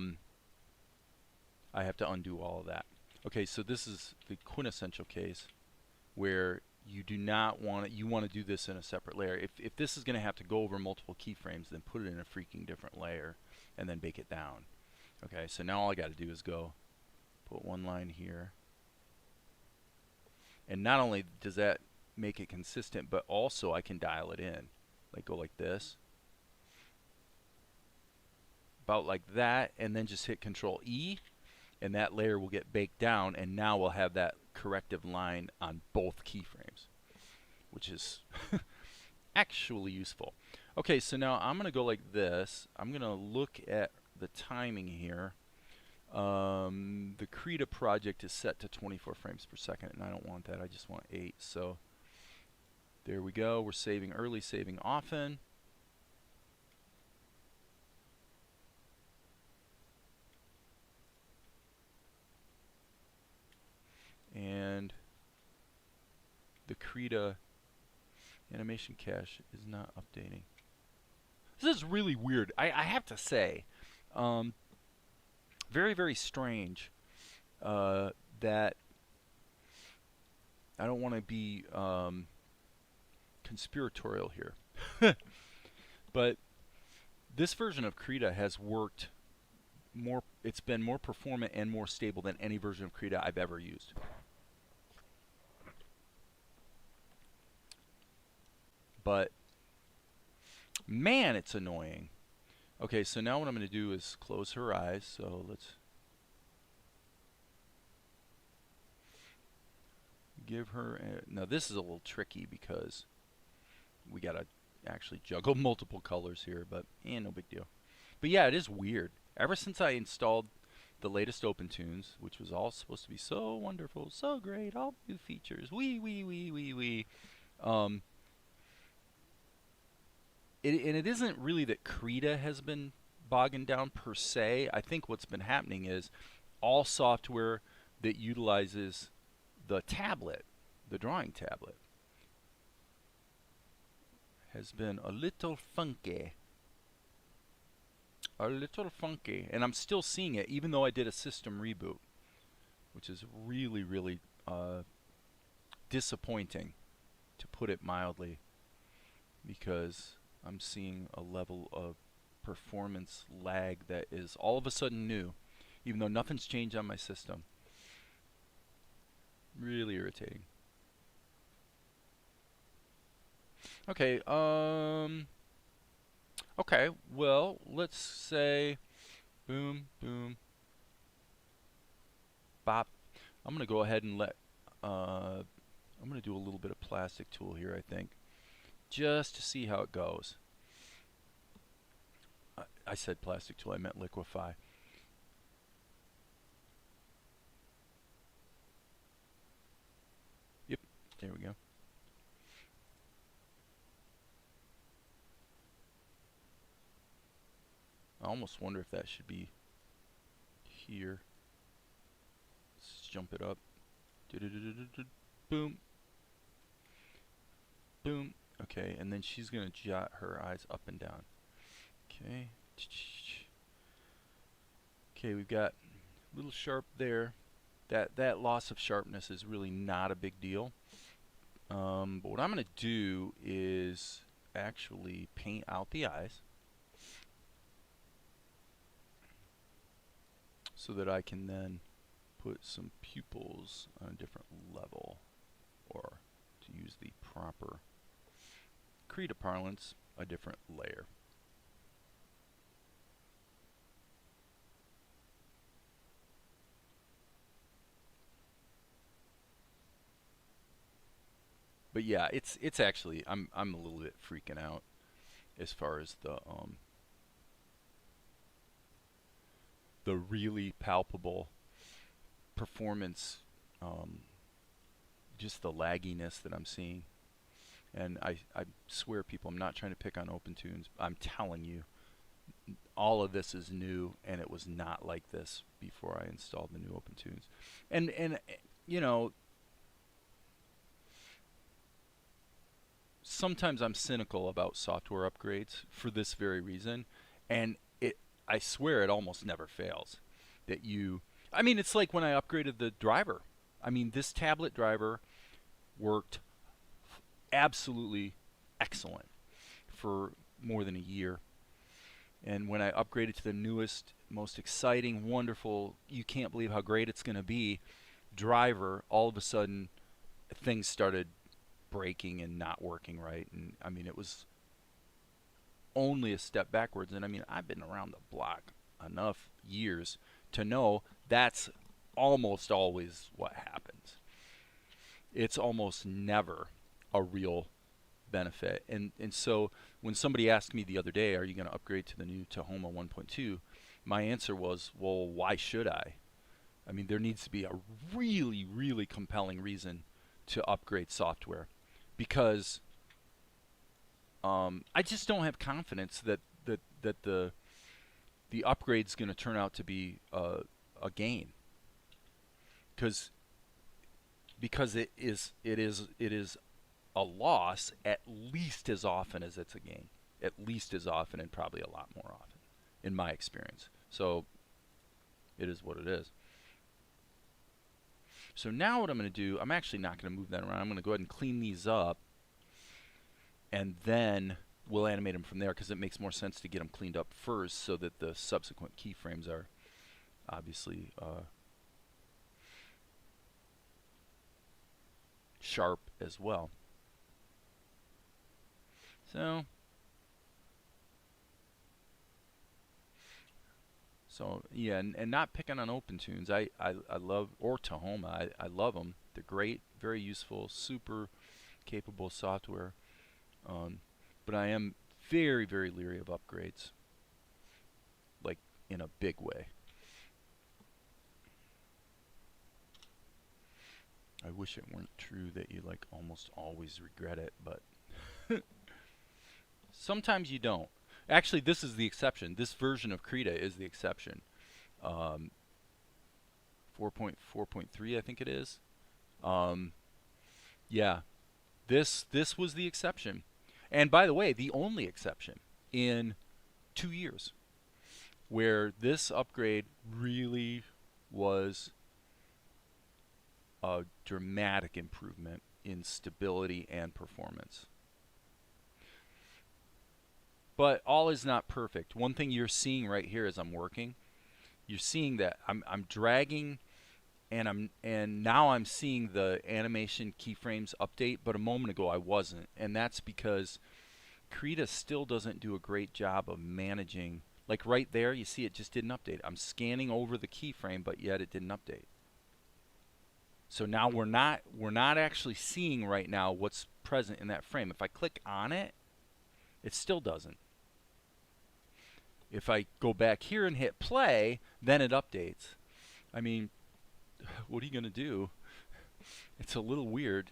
have to undo all of that. Okay, so this is the quintessential case where you do not want it. You want to do this in a separate layer. If this is going to have to go over multiple keyframes, then put it in a freaking different layer and then bake it down. Okay, so now all I got to do is go put one line here. And not only does that make it consistent, but also I can dial it in. Like go like this. About like that, and then just hit Control E, and that layer will get baked down, and now we'll have that corrective line on both keyframes, which is actually useful. Okay, so now I'm going to go like this. I'm going to look at the timing here. The Krita project is set to 24 frames per second, and I don't want that. I just want 8. So there we go. We're saving early, saving often. And the Krita animation cache is not updating. This is really weird. I have to say, very, very strange that I don't want to be conspiratorial here. But this version of Krita has worked more, it's been more performant and more stable than any version of Krita I've ever used. But man, it's annoying. Okay, so now what I'm going to do is close her eyes. So let's give her now this is a little tricky because we got to actually juggle multiple colors here, but no big deal. But yeah, it is weird. Ever since I installed the latest OpenToonz, which was all supposed to be so wonderful, so great, all new features, um, and it isn't really that Krita has been bogging down per se. I think what's been happening is all software that utilizes the tablet, the drawing tablet, has been a little funky. A little funky. And I'm still seeing it, even though I did a system reboot, which is really, really disappointing, to put it mildly, because I'm seeing a level of performance lag that is all of a sudden new, even though nothing's changed on my system. Really irritating. Okay, okay, well, let's say boom, boom, bop. I'm gonna go ahead and I'm gonna do a little bit of plastic tool here, I think, just to see how it goes. I said plastic tool, I meant liquefy. Yep, there we go. I almost wonder if that should be here. Let's jump it up. Boom. Boom. Okay, and then she's going to jot her eyes up and down. Okay. Okay, we've got a little sharp there. That loss of sharpness is really not a big deal. But what I'm going to do is actually paint out the eyes so that I can then put some pupils on a different level, or to use the proper Krita parlance, a different layer. But yeah, it's actually I'm a little bit freaking out as far as the really palpable performance, just the lagginess that I'm seeing. And I swear, people, I'm not trying to pick on OpenToonz. I'm telling you, all of this is new, and it was not like this before I installed the new OpenToonz. And you know, sometimes I'm cynical about software upgrades for this very reason, and I swear it almost never fails. That I mean, it's like when I upgraded the driver. I mean, this tablet driver worked absolutely excellent for more than a year. And when I upgraded to the newest, most exciting, wonderful, you can't believe how great it's going to be driver, all of a sudden things started breaking and not working right. And I mean, it was only a step backwards. And I mean, I've been around the block enough years to know that's almost always what happens. It's almost never a real benefit. And so when somebody asked me the other day, are you going to upgrade to the new Tahoma 1.2? My answer was, well, why should I? I mean, there needs to be a really, really compelling reason to upgrade software, because I just don't have confidence that the upgrade's going to turn out to be a gain, because it is a loss at least as often as it's a gain, at least as often, and probably a lot more often, in my experience. So it is what it is. So now what I'm going to do, I'm actually not going to move that around. I'm going to go ahead and clean these up, and then we'll animate them from there, because it makes more sense to get them cleaned up first so that the subsequent keyframes are obviously sharp as well. So So yeah, and not picking on OpenToonz. I love, or Tahoma. I love them. They're great, very useful, super capable software. Um, but I am very, very leery of upgrades, like in a big way. I wish it weren't true that you like almost always regret it, but sometimes you don't. Actually, this is the exception. This version of Krita is the exception. Um, 4.4.3, I think it is. Um, yeah, this was the exception, and by the way, the only exception in 2 years, where this upgrade really was a dramatic improvement in stability and performance. But all is not perfect. One thing you're seeing right here as I'm working, you're seeing that I'm dragging, and now I'm seeing the animation keyframes update, but a moment ago I wasn't. And that's because Krita still doesn't do a great job of managing. Like right there, you see it just didn't update. I'm scanning over the keyframe, but yet it didn't update. So now we're not actually seeing right now what's present in that frame. If I click on it, it still doesn't. If I go back here and hit play, then it updates. I mean, what are you going to do? It's a little weird.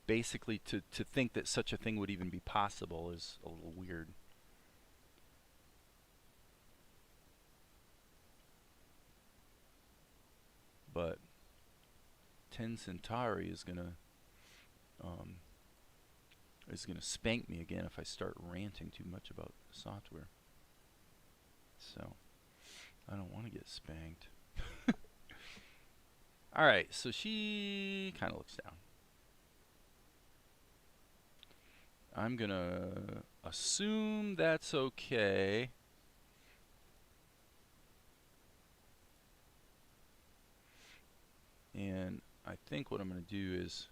Basically, to think that such a thing would even be possible is a little weird. But Ten Centauri is gonna spank me again if I start ranting too much about software. So I don't want to get spanked. All right, so she kind of looks down. I'm gonna assume that's okay. And I think what I'm going to do is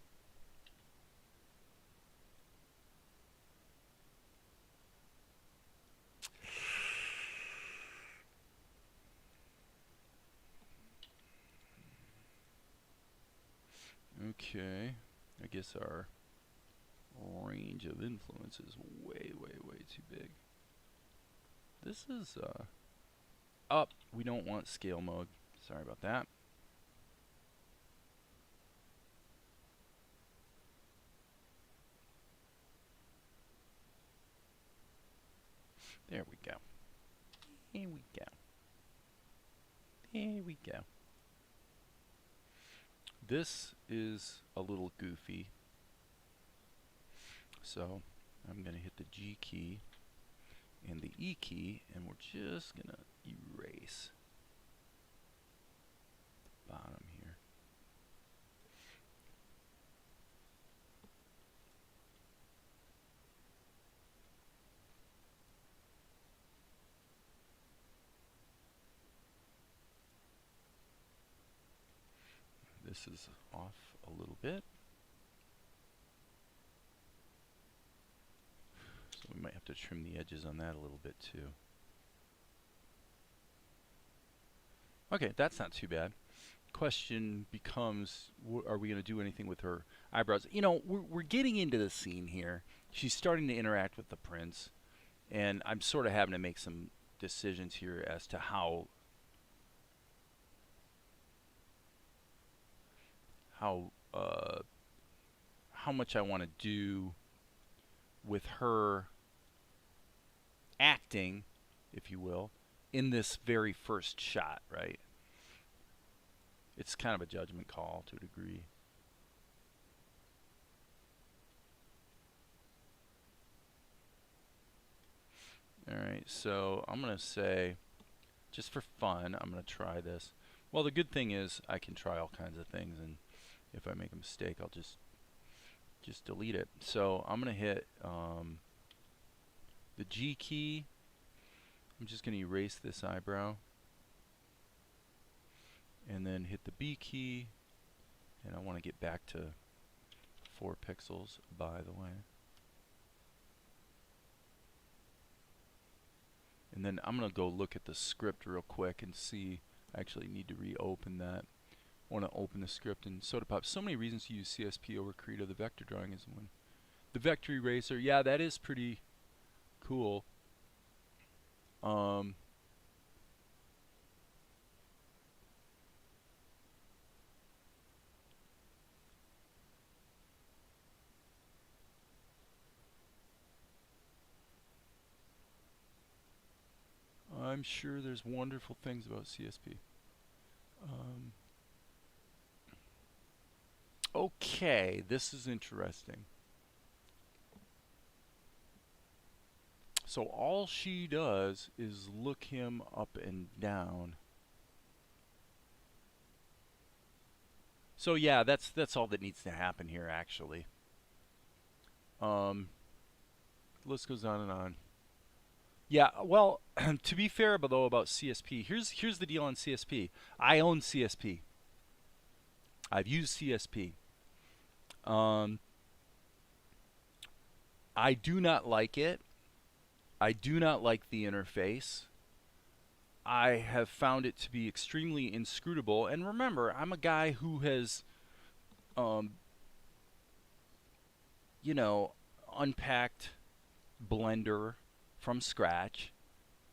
okay, I guess our range of influence is way, way, way too big. This is up. We don't want scale mode. Sorry about that. There we go. Here we go. Here we go. This is a little goofy. So I'm going to hit the G key and the E key, and we're just going to erase the bottom here. This is off a little bit. So we might have to trim the edges on that a little bit too. Okay, that's not too bad. Question becomes, are we going to do anything with her eyebrows? You know, we're getting into the scene here. She's starting to interact with the prince, and I'm sort of having to make some decisions here as to how much I want to do with her acting, if you will, in this very first shot, right? It's kind of a judgment call to a degree. Alright, so I'm going to say, just for fun, I'm going to try this. Well, the good thing is I can try all kinds of things, and if I make a mistake, I'll just delete it. So I'm going to hit the G key. I'm just going to erase this eyebrow. And then hit the B key. And I want to get back to 4 pixels, by the way. And then I'm going to go look at the script real quick and see. I actually need to reopen that. I want to open the script in SodaPop. So many reasons to use CSP over Krita. The vector drawing is one. The vector eraser, yeah, that is pretty cool. I'm sure there's wonderful things about CSP. Okay, this is interesting. So all she does is look him up and down. So yeah, that's all that needs to happen here, actually. List goes on and on. Yeah, well, to be fair though about CSP, here's the deal on CSP. I own CSP. I've used CSP. I do not like it. I do not like the interface. I have found it to be extremely inscrutable. And remember, I'm a guy who has, you know, unpacked Blender from scratch,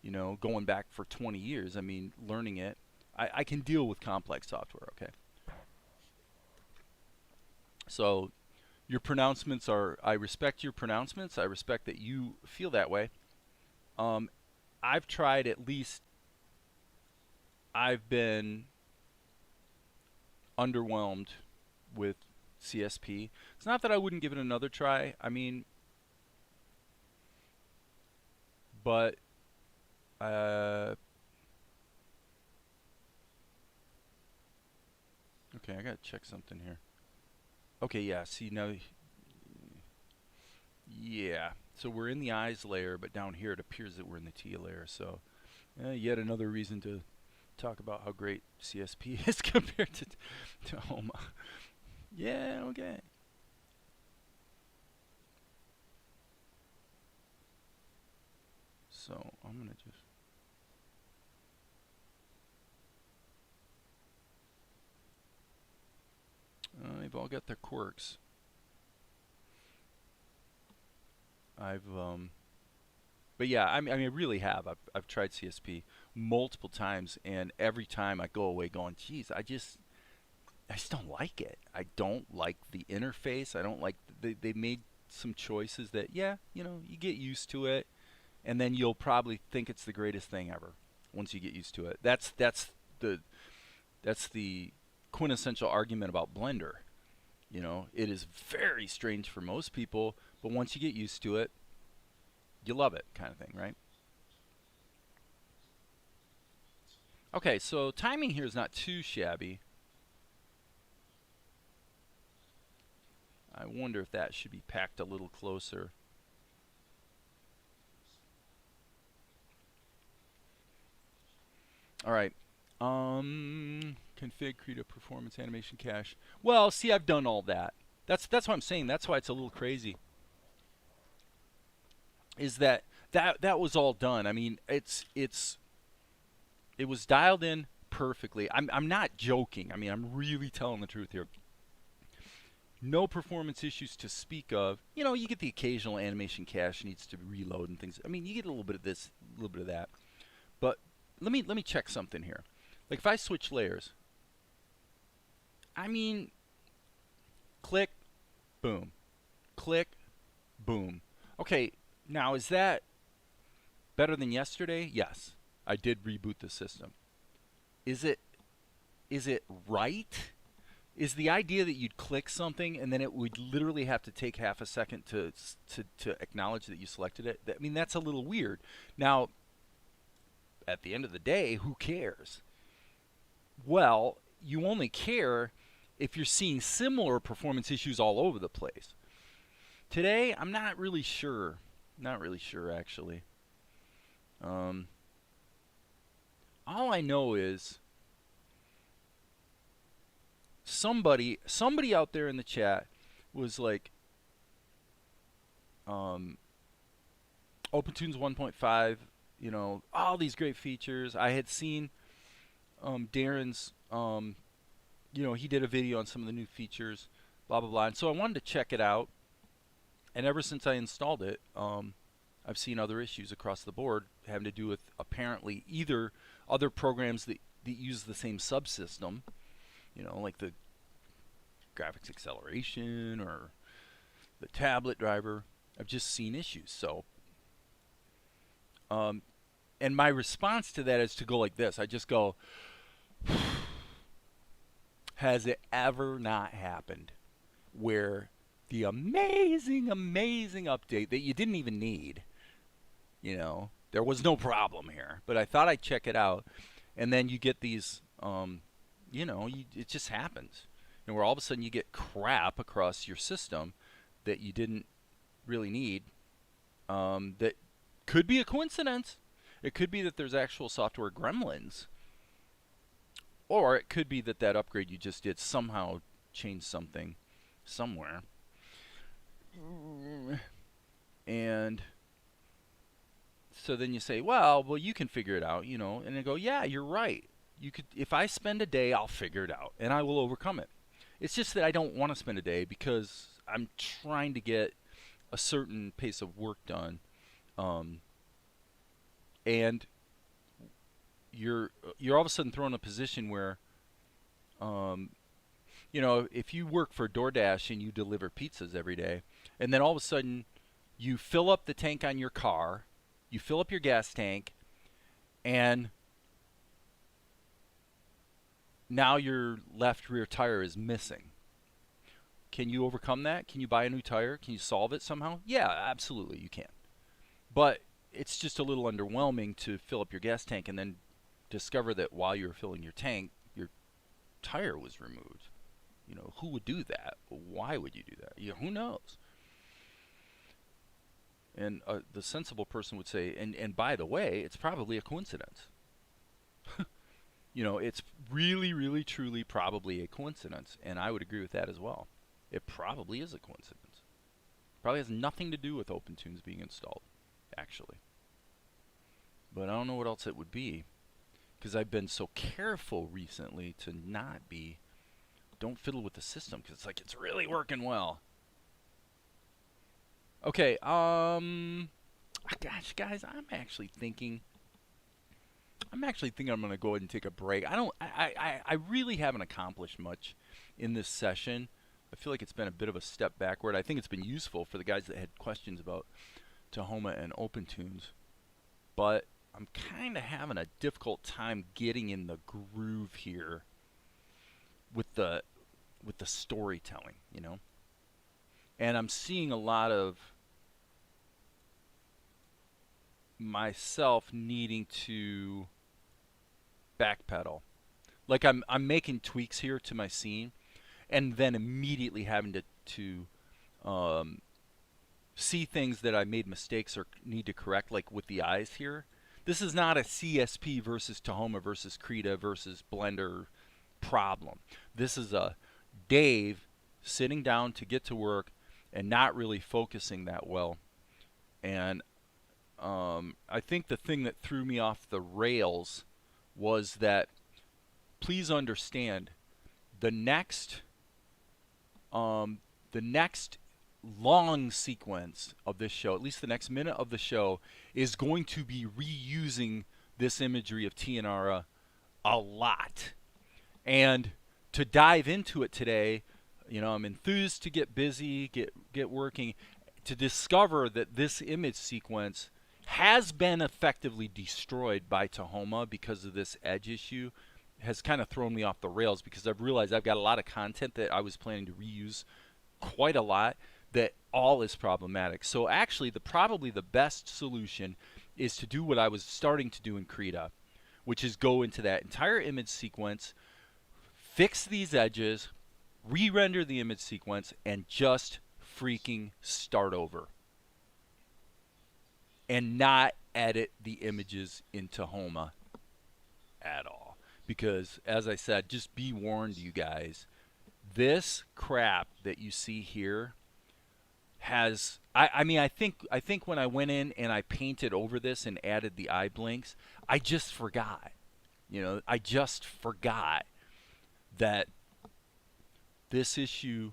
you know, going back for 20 years. I mean, learning it. I can deal with complex software, okay? So your pronouncements are, I respect your pronouncements. I respect that you feel that way. I've tried at least, I've been underwhelmed with CSP. It's not that I wouldn't give it another try. I mean, but okay, I gotta check something here. Okay, yeah, see now, yeah. So we're in the eyes layer, but down here it appears that we're in the T layer. So yet another reason to talk about how great CSP is compared to Tahoma. Yeah, okay. So I'm gonna just. They've all got their quirks. But yeah, I mean, I really have. I've tried CSP multiple times, and every time I go away going, geez, I just don't like it. I don't like the interface. I don't like, they made some choices that, yeah, you know, you get used to it, and then you'll probably think it's the greatest thing ever once you get used to it. That's the quintessential argument about Blender. You know, it is very strange for most people, but once you get used to it, you love it, kind of thing, right? Okay, so timing here is not too shabby. I wonder if that should be packed a little closer. All right. Config, Krita, performance, animation, cache. Well, see, I've done all that. That's what I'm saying. That's why it's a little crazy. Is that was all done. I mean, it was dialed in perfectly. I'm not joking. I mean, I'm really telling the truth here. No performance issues to speak of. You know, you get the occasional animation cache needs to reload and things. I mean, you get a little bit of this, a little bit of that. But let me check something here. Like if I switch layers, I mean, click, boom, click, boom. Okay, now is that better than yesterday? Yes, I did reboot the system. Is it right? Is the idea that you'd click something and then it would literally have to take half a second to acknowledge that you selected it? I mean, that's a little weird. Now, at the end of the day, who cares? Well, you only care if you're seeing similar performance issues all over the place. Today, I'm not really sure. Not really sure, actually. All I know is somebody out there in the chat was like, OpenToonz 1.5 you know, all these great features. I had seen Darren's, you know, he did a video on some of the new features, blah blah blah. And so I wanted to check it out. And ever since I installed it, I've seen other issues across the board having to do with apparently either other programs that use the same subsystem, you know, like the graphics acceleration or the tablet driver. I've just seen issues. So, and my response to that is to go like this. I just go, has it ever not happened where the amazing, amazing update that you didn't even need, you know, there was no problem here, but I thought I'd check it out, and then you get these, you know, it just happens, and where all of a sudden you get crap across your system that you didn't really need. That could be a coincidence. It could be that there's actual software gremlins, or it could be that that upgrade you just did somehow changed something somewhere. And so then you say, well, you can figure it out, you know. And I go, yeah, you're right. You could, if I spend a day, I'll figure it out, and I will overcome it. It's just that I don't want to spend a day because I'm trying to get a certain pace of work done, and you're all of a sudden thrown in a position where, you know, if you work for DoorDash and you deliver pizzas every day, and then all of a sudden you fill up the tank on your car, you fill up your gas tank, and now your left rear tire is missing. Can you overcome that? Can you buy a new tire? Can you solve it somehow? Yeah, absolutely you can. But it's just a little underwhelming to fill up your gas tank and then discover that while you were filling your tank, your tire was removed. You know, who would do that? Why would you do that? You know, who knows? And the sensible person would say, and by the way, it's probably a coincidence. You know, it's really, really, truly probably a coincidence. And I would agree with that as well. It probably is a coincidence. Probably has nothing to do with OpenToonz being installed, actually. But I don't know what else it would be, because I've been so careful recently to not be, don't fiddle with the system, because it's like, it's really working well. Okay, gosh, guys, I'm actually thinking I'm going to go ahead and take a break. I really haven't accomplished much in this session. I feel like it's been a bit of a step backward. I think it's been useful for the guys that had questions about Tahoma and OpenToonz, but I'm kind of having a difficult time getting in the groove here with the storytelling, you know. And I'm seeing a lot of myself needing to backpedal. Like I'm making tweaks here to my scene, and then immediately having to see things that I made mistakes or need to correct, like with the eyes here. This is not a CSP versus Tahoma versus Krita versus Blender problem. This is a Dave sitting down to get to work and not really focusing that well. And I think the thing that threw me off the rails was that, please understand, the next long sequence of this show, at least the next minute of the show, is going to be reusing this imagery of Tianara a lot. And to dive into it today, you know, I'm enthused to get busy, get working, to discover that this image sequence has been effectively destroyed by Tahoma because of this edge issue, has kind of thrown me off the rails, because I've realized I've got a lot of content that I was planning to reuse quite a lot that all is problematic. So actually, probably the best solution is to do what I was starting to do in Krita, which is go into that entire image sequence, fix these edges, re-render the image sequence, and just freaking start over. And not edit the images in Tahoma at all. Because, as I said, just be warned, you guys, this crap that you see here has I mean I think when I went in and I painted over this and added the eye blinks, I just forgot. You know, I just forgot that this issue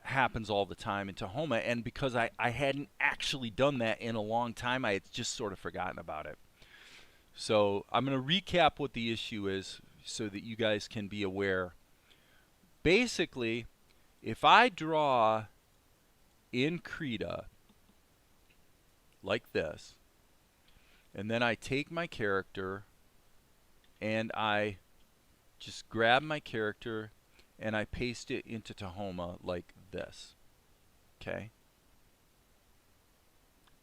happens all the time in Tahoma, and because I hadn't actually done that in a long time, I had just sort of forgotten about it. So I'm going to recap what the issue is so that you guys can be aware. Basically, if I draw in Krita like this, and then I take my character and I just grab my character and I paste it into Tahoma like this. Okay?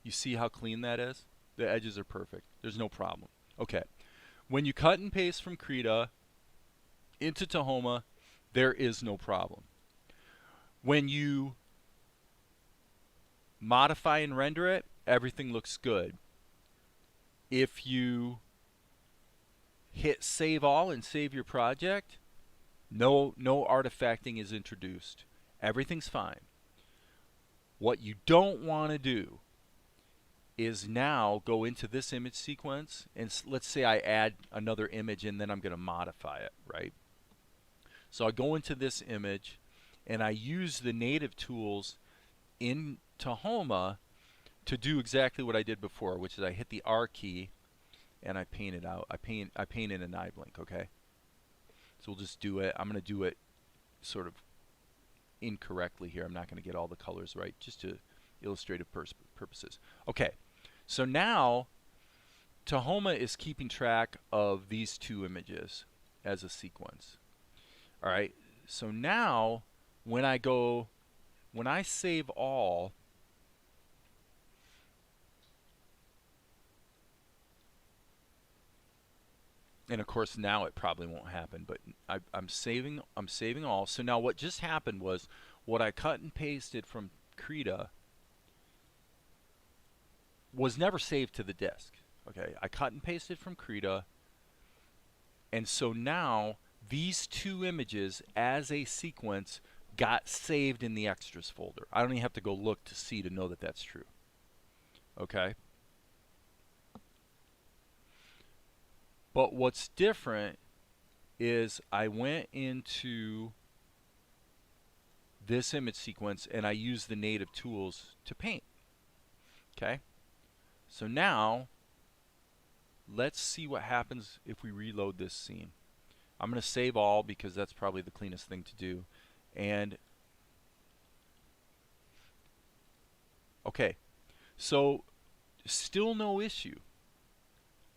You see how clean that is? The edges are perfect. There's no problem. Okay. When you cut and paste from Krita into Tahoma, there is no problem. When you modify and render it, everything looks good. If you hit save all and save your project, no artifacting is introduced. Everything's fine. What you don't want to do is now go into this image sequence and let's say I add another image and then I'm going to modify it, right? So I go into this image and I use the native tools in Tahoma to do exactly what I did before, which is I hit the R key and I paint it out. I paint in an eye blink, okay? So we'll just do it. I'm going to do it sort of incorrectly here. I'm not going to get all the colors right, just to illustrative purposes. Okay, so now Tahoma is keeping track of these two images as a sequence. All right, so now when I save all, and of course now it probably won't happen, but I'm saving all. So now what just happened was what I cut and pasted from Krita was never saved to the disk. Okay, I cut and pasted from Krita, and so now these two images as a sequence got saved in the extras folder. I don't even have to go look to see to know that that's true. Okay. But what's different is I went into this image sequence and I used the native tools to paint. Okay? So now, let's see what happens if we reload this scene. I'm going to save all because that's probably the cleanest thing to do. And, okay, so still no issue.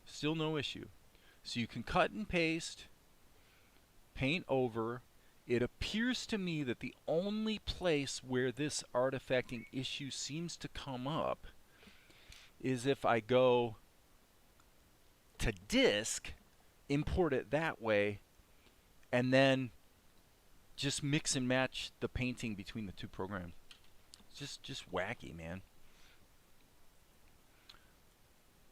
Still no issue. So you can cut and paste, paint over. It appears to me that the only place where this artifacting issue seems to come up is if I go to disk, import it that way, and then just mix and match the painting between the two programs. It's just wacky, man.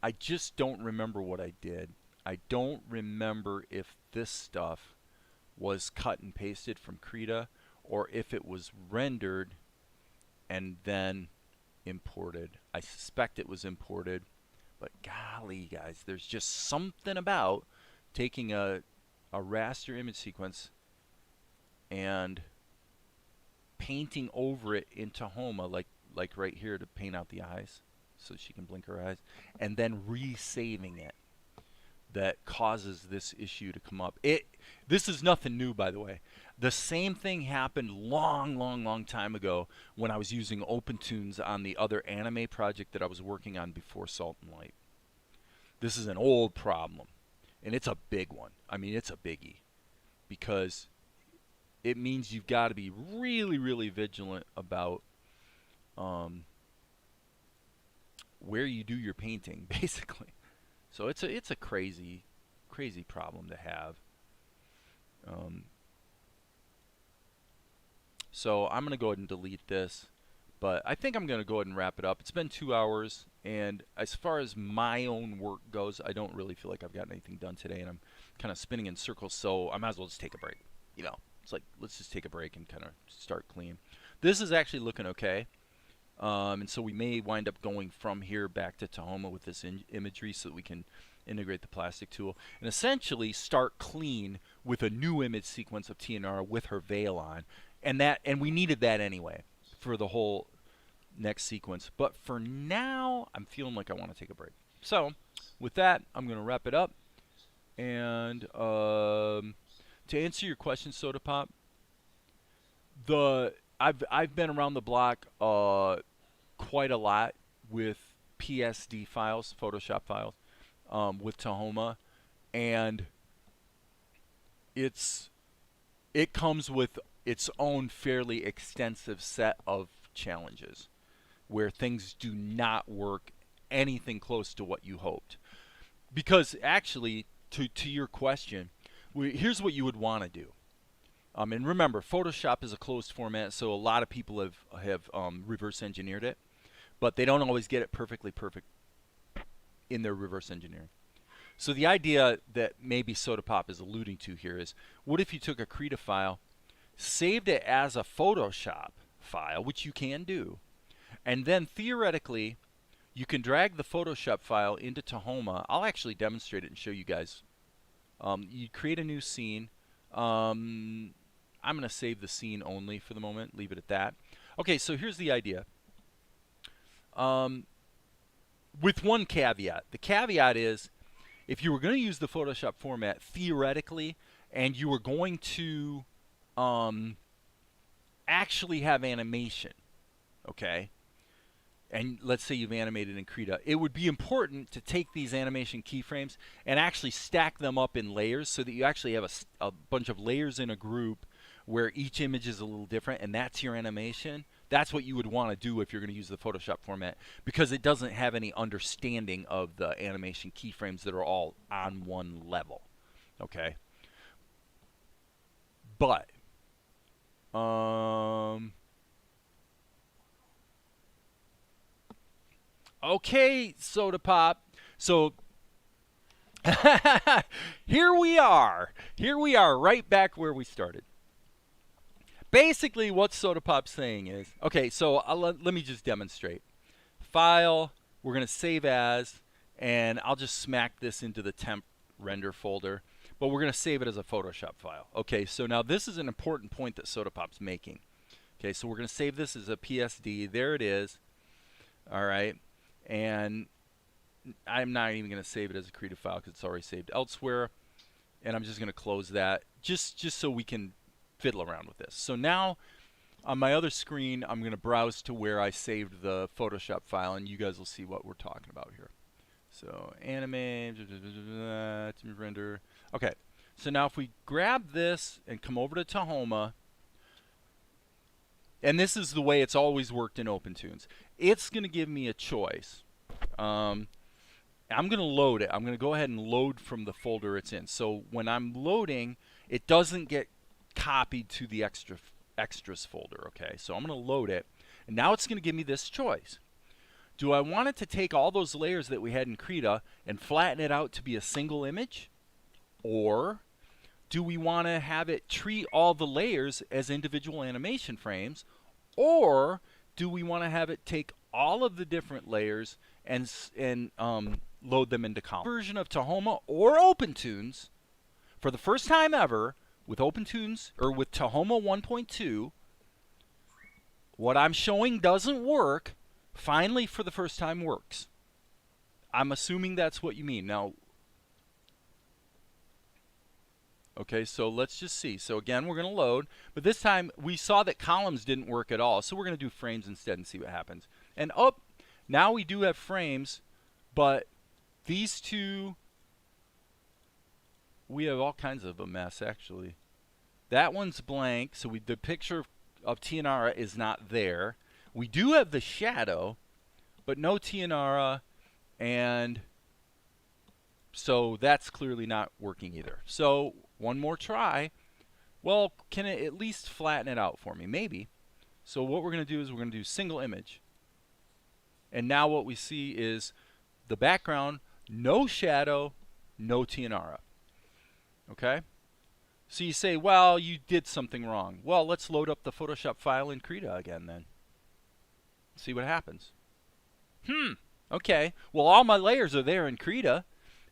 I just don't remember what I did. I don't remember if this stuff was cut and pasted from Krita or if it was rendered and then imported. I suspect it was imported, but golly, guys, there's just something about taking a raster image sequence and painting over it in Tahoma, like right here to paint out the eyes so she can blink her eyes, and then resaving it, that causes this issue to come up. This is nothing new, by the way. The same thing happened long time ago when I was using OpenToonz on the other anime project that I was working on before Salt and Light. This is an old problem, and it's a big one. I mean, it's a biggie, because it means you've got to be really vigilant about where you do your painting, basically. So it's a crazy problem to have. So I'm gonna go ahead and delete this, but I think I'm gonna go ahead and wrap it up. It's been 2 hours, and as far as my own work goes, I don't really feel like I've gotten anything done today, and I'm kind of spinning in circles. So I might as well just take a break. You know, it's like, let's just take a break and kind of start clean. This is actually looking okay. And so we may wind up going from here back to Tahoma with this imagery so that we can integrate the plastic tool and essentially start clean with a new image sequence of Tianara with her veil on. And we needed that anyway for the whole next sequence. But for now, I'm feeling like I want to take a break. So with that, I'm going to wrap it up. And to answer your question, Soda Pop, I've been around the block quite a lot with PSD files, Photoshop files, with Tahoma, and it comes with its own fairly extensive set of challenges where things do not work anything close to what you hoped. Because actually, to your question, here's what you would want to do. And remember, Photoshop is a closed format, so a lot of people have reverse engineered it, but they don't always get it perfect in their reverse engineering. So the idea that maybe Soda Pop is alluding to here is, what if you took a Krita file, saved it as a Photoshop file, which you can do, and then theoretically, you can drag the Photoshop file into Tahoma. I'll actually demonstrate it and show you guys. You create a new scene. I'm going to save the scene only for the moment, leave it at that. Okay, so here's the idea. With one caveat. The caveat is, if you were going to use the Photoshop format theoretically, and you were going to actually have animation, okay, and let's say you've animated in Krita, it would be important to take these animation keyframes and actually stack them up in layers so that you actually have a bunch of layers in a group where each image is a little different, and that's your animation. That's what you would want to do if you're going to use the Photoshop format, because it doesn't have any understanding of the animation keyframes that are all on one level. Okay? But okay, Soda Pop. So here we are. Here we are, right back where we started. Basically, what Soda Pop's saying is, okay, so let me just demonstrate. File, we're going to save as, and I'll just smack this into the temp render folder, but we're going to save it as a Photoshop file. Okay, so now this is an important point that Soda Pop's making. Okay, so we're going to save this as a PSD. There it is. All right, and I'm not even going to save it as a Krita file because it's already saved elsewhere, and I'm just going to close that just so we can fiddle around with this. So now on my other screen, I'm going to browse to where I saved the Photoshop file, and you guys will see what we're talking about here. So Animate, render. Okay, so now if we grab this and come over to Tahoma, and this is the way it's always worked in OpenToonz, it's going to give me a choice. I'm going to load it. I'm going to go ahead and load from the folder it's in. So when I'm loading, it doesn't get copied to the extras folder. Okay, so I'm going to load it, and now it's going to give me this choice. Do I want it to take all those layers that we had in Krita and flatten it out to be a single image, or do we want to have it treat all the layers as individual animation frames, or do we want to have it take all of the different layers and load them into columns? Version of Tahoma or OpenToonz, for the first time ever, with OpenToonz or with Tahoma 1.2, what I'm showing doesn't work. Finally, for the first time, works. I'm assuming that's what you mean. Now, okay, so let's just see. So again, we're going to load, but this time we saw that columns didn't work at all, so we're going to do frames instead and see what happens. And now we do have frames, but these two, we have all kinds of a mess, actually. That one's blank, so the picture of Tianara is not there. We do have the shadow, but no Tianara, and so that's clearly not working either. So one more try. Well, can it at least flatten it out for me? Maybe. So what we're going to do is we're going to do single image. And now what we see is the background, no shadow, no Tianara. Okay? So you say, well, you did something wrong. Well, let's load up the Photoshop file in Krita again then. See what happens. Okay. Well, all my layers are there in Krita.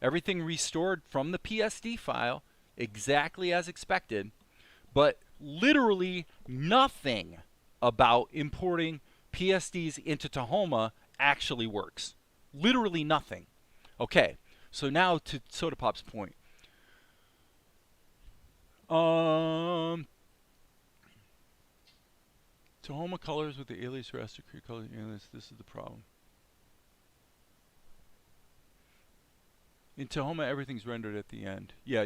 Everything restored from the PSD file exactly as expected. But literally nothing about importing PSDs into Tahoma actually works. Literally nothing. Okay. So now to Sodapop's point. Tahoma colors with the alias raster create color alias. This is the problem. In Tahoma, everything's rendered at the end. Yeah.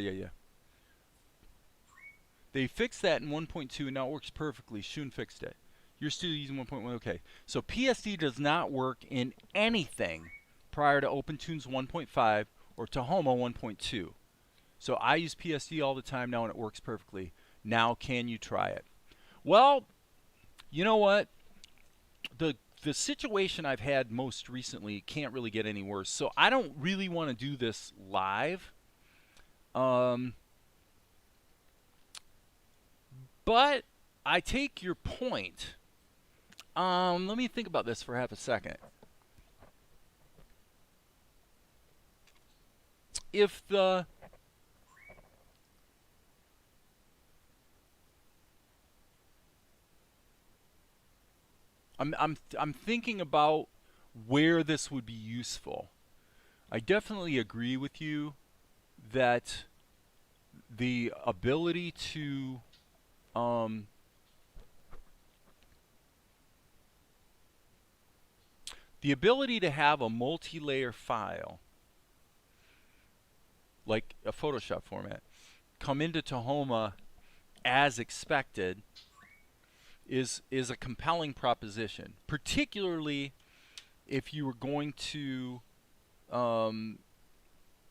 They fixed that in 1.2 and now it works perfectly. Shun fixed it. You're still using 1.1. Okay. So PSD does not work in anything prior to OpenToonz 1.5 or Tahoma 1.2. So I use PSD all the time now and it works perfectly. Now can you try it? Well, you know what? The situation I've had most recently can't really get any worse. So I don't really want to do this live. But I take your point. Let me think about this for half a second. If the I'm thinking about where this would be useful. I definitely agree with you that the ability to have a multi-layer file like a Photoshop format come into Tahoma as expected is a compelling proposition, particularly if you were going to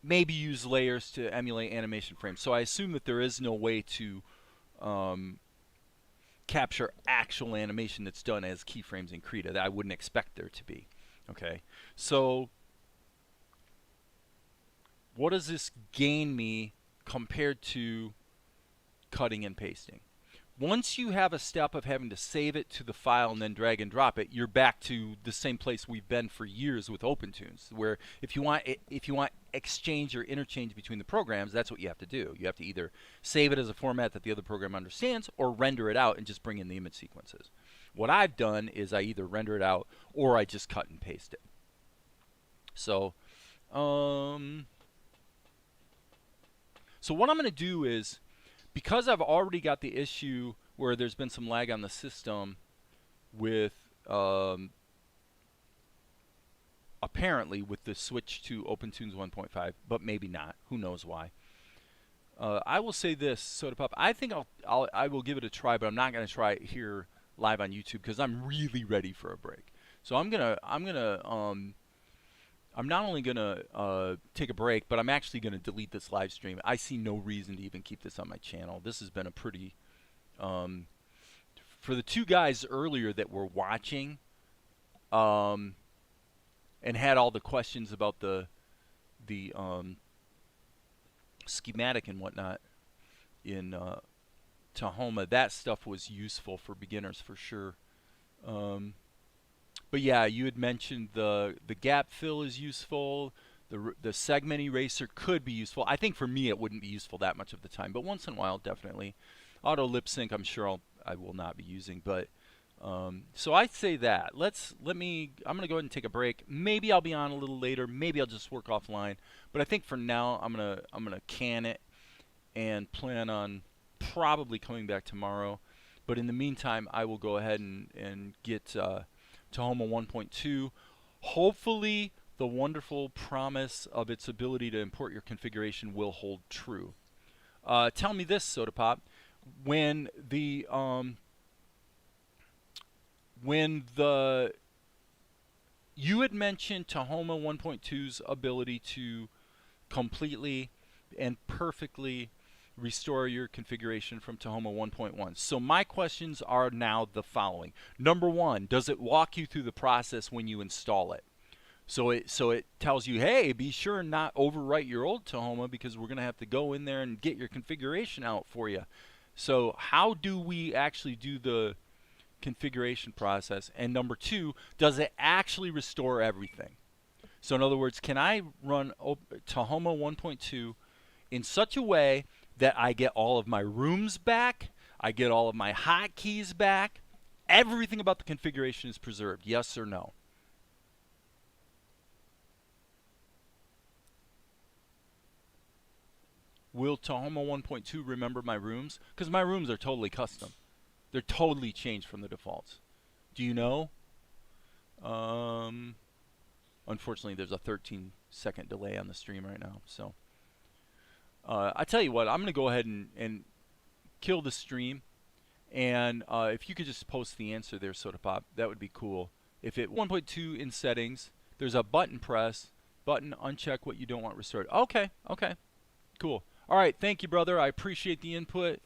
maybe use layers to emulate animation frames. So I assume that there is no way to capture actual animation that's done as keyframes in Krita. That I wouldn't expect there to be. Okay, so what does this gain me compared to cutting and pasting? Once you have a step of having to save it to the file and then drag and drop it, you're back to the same place we've been for years with OpenToonz, where if you want exchange or interchange between the programs, that's what you have to do. You have to either save it as a format that the other program understands or render it out and just bring in the image sequences. What I've done is I either render it out or I just cut and paste it. So what I'm going to do is, because I've already got the issue where there's been some lag on the system with apparently with the switch to OpenToonz 1.5, but maybe not. Who knows why? I will say this, Sodapop. I think I will give it a try, but I'm not going to try it here live on YouTube because I'm really ready for a break. So I'm not only going to take a break, but I'm actually going to delete this live stream. I see no reason to even keep this on my channel. This has been a pretty... for the two guys earlier that were watching and had all the questions about the schematic and whatnot in Tahoma, that stuff was useful for beginners for sure. But yeah, you had mentioned the gap fill is useful. The segment eraser could be useful. I think for me it wouldn't be useful that much of the time, but once in a while definitely. Auto lip sync I'm sure I will not be using, but so I'd say that. I'm gonna go ahead and take a break. Maybe I'll be on a little later. Maybe I'll just work offline. But I think for now I'm gonna can it and plan on probably coming back tomorrow. But in the meantime, I will go ahead and get Tahoma 1.2. Hopefully, the wonderful promise of its ability to import your configuration will hold true. Tell me this, Sodapop. When you had mentioned Tahoma 1.2's ability to completely and perfectly restore your configuration from Tahoma 1.1. So my questions are now the following. Number one, does it walk you through the process when you install it? So it tells you, hey, be sure and not overwrite your old Tahoma because we're going to have to go in there and get your configuration out for you. So how do we actually do the configuration process? And number two, does it actually restore everything? So in other words, can I run Tahoma 1.2 in such a way that I get all of my rooms back, I get all of my hotkeys back, everything about the configuration is preserved, yes or no? Will Tahoma 1.2 remember my rooms? Because my rooms are totally custom. They're totally changed from the defaults. Do you know? Unfortunately, there's a 13-second delay on the stream right now. So I tell you what, I'm going to go ahead and kill the stream. And if you could just post the answer there, SodaPop, that would be cool. If it 1.2 in settings, there's a button press, button uncheck what you don't want restored. Okay, okay, cool. All right, thank you, brother. I appreciate the input.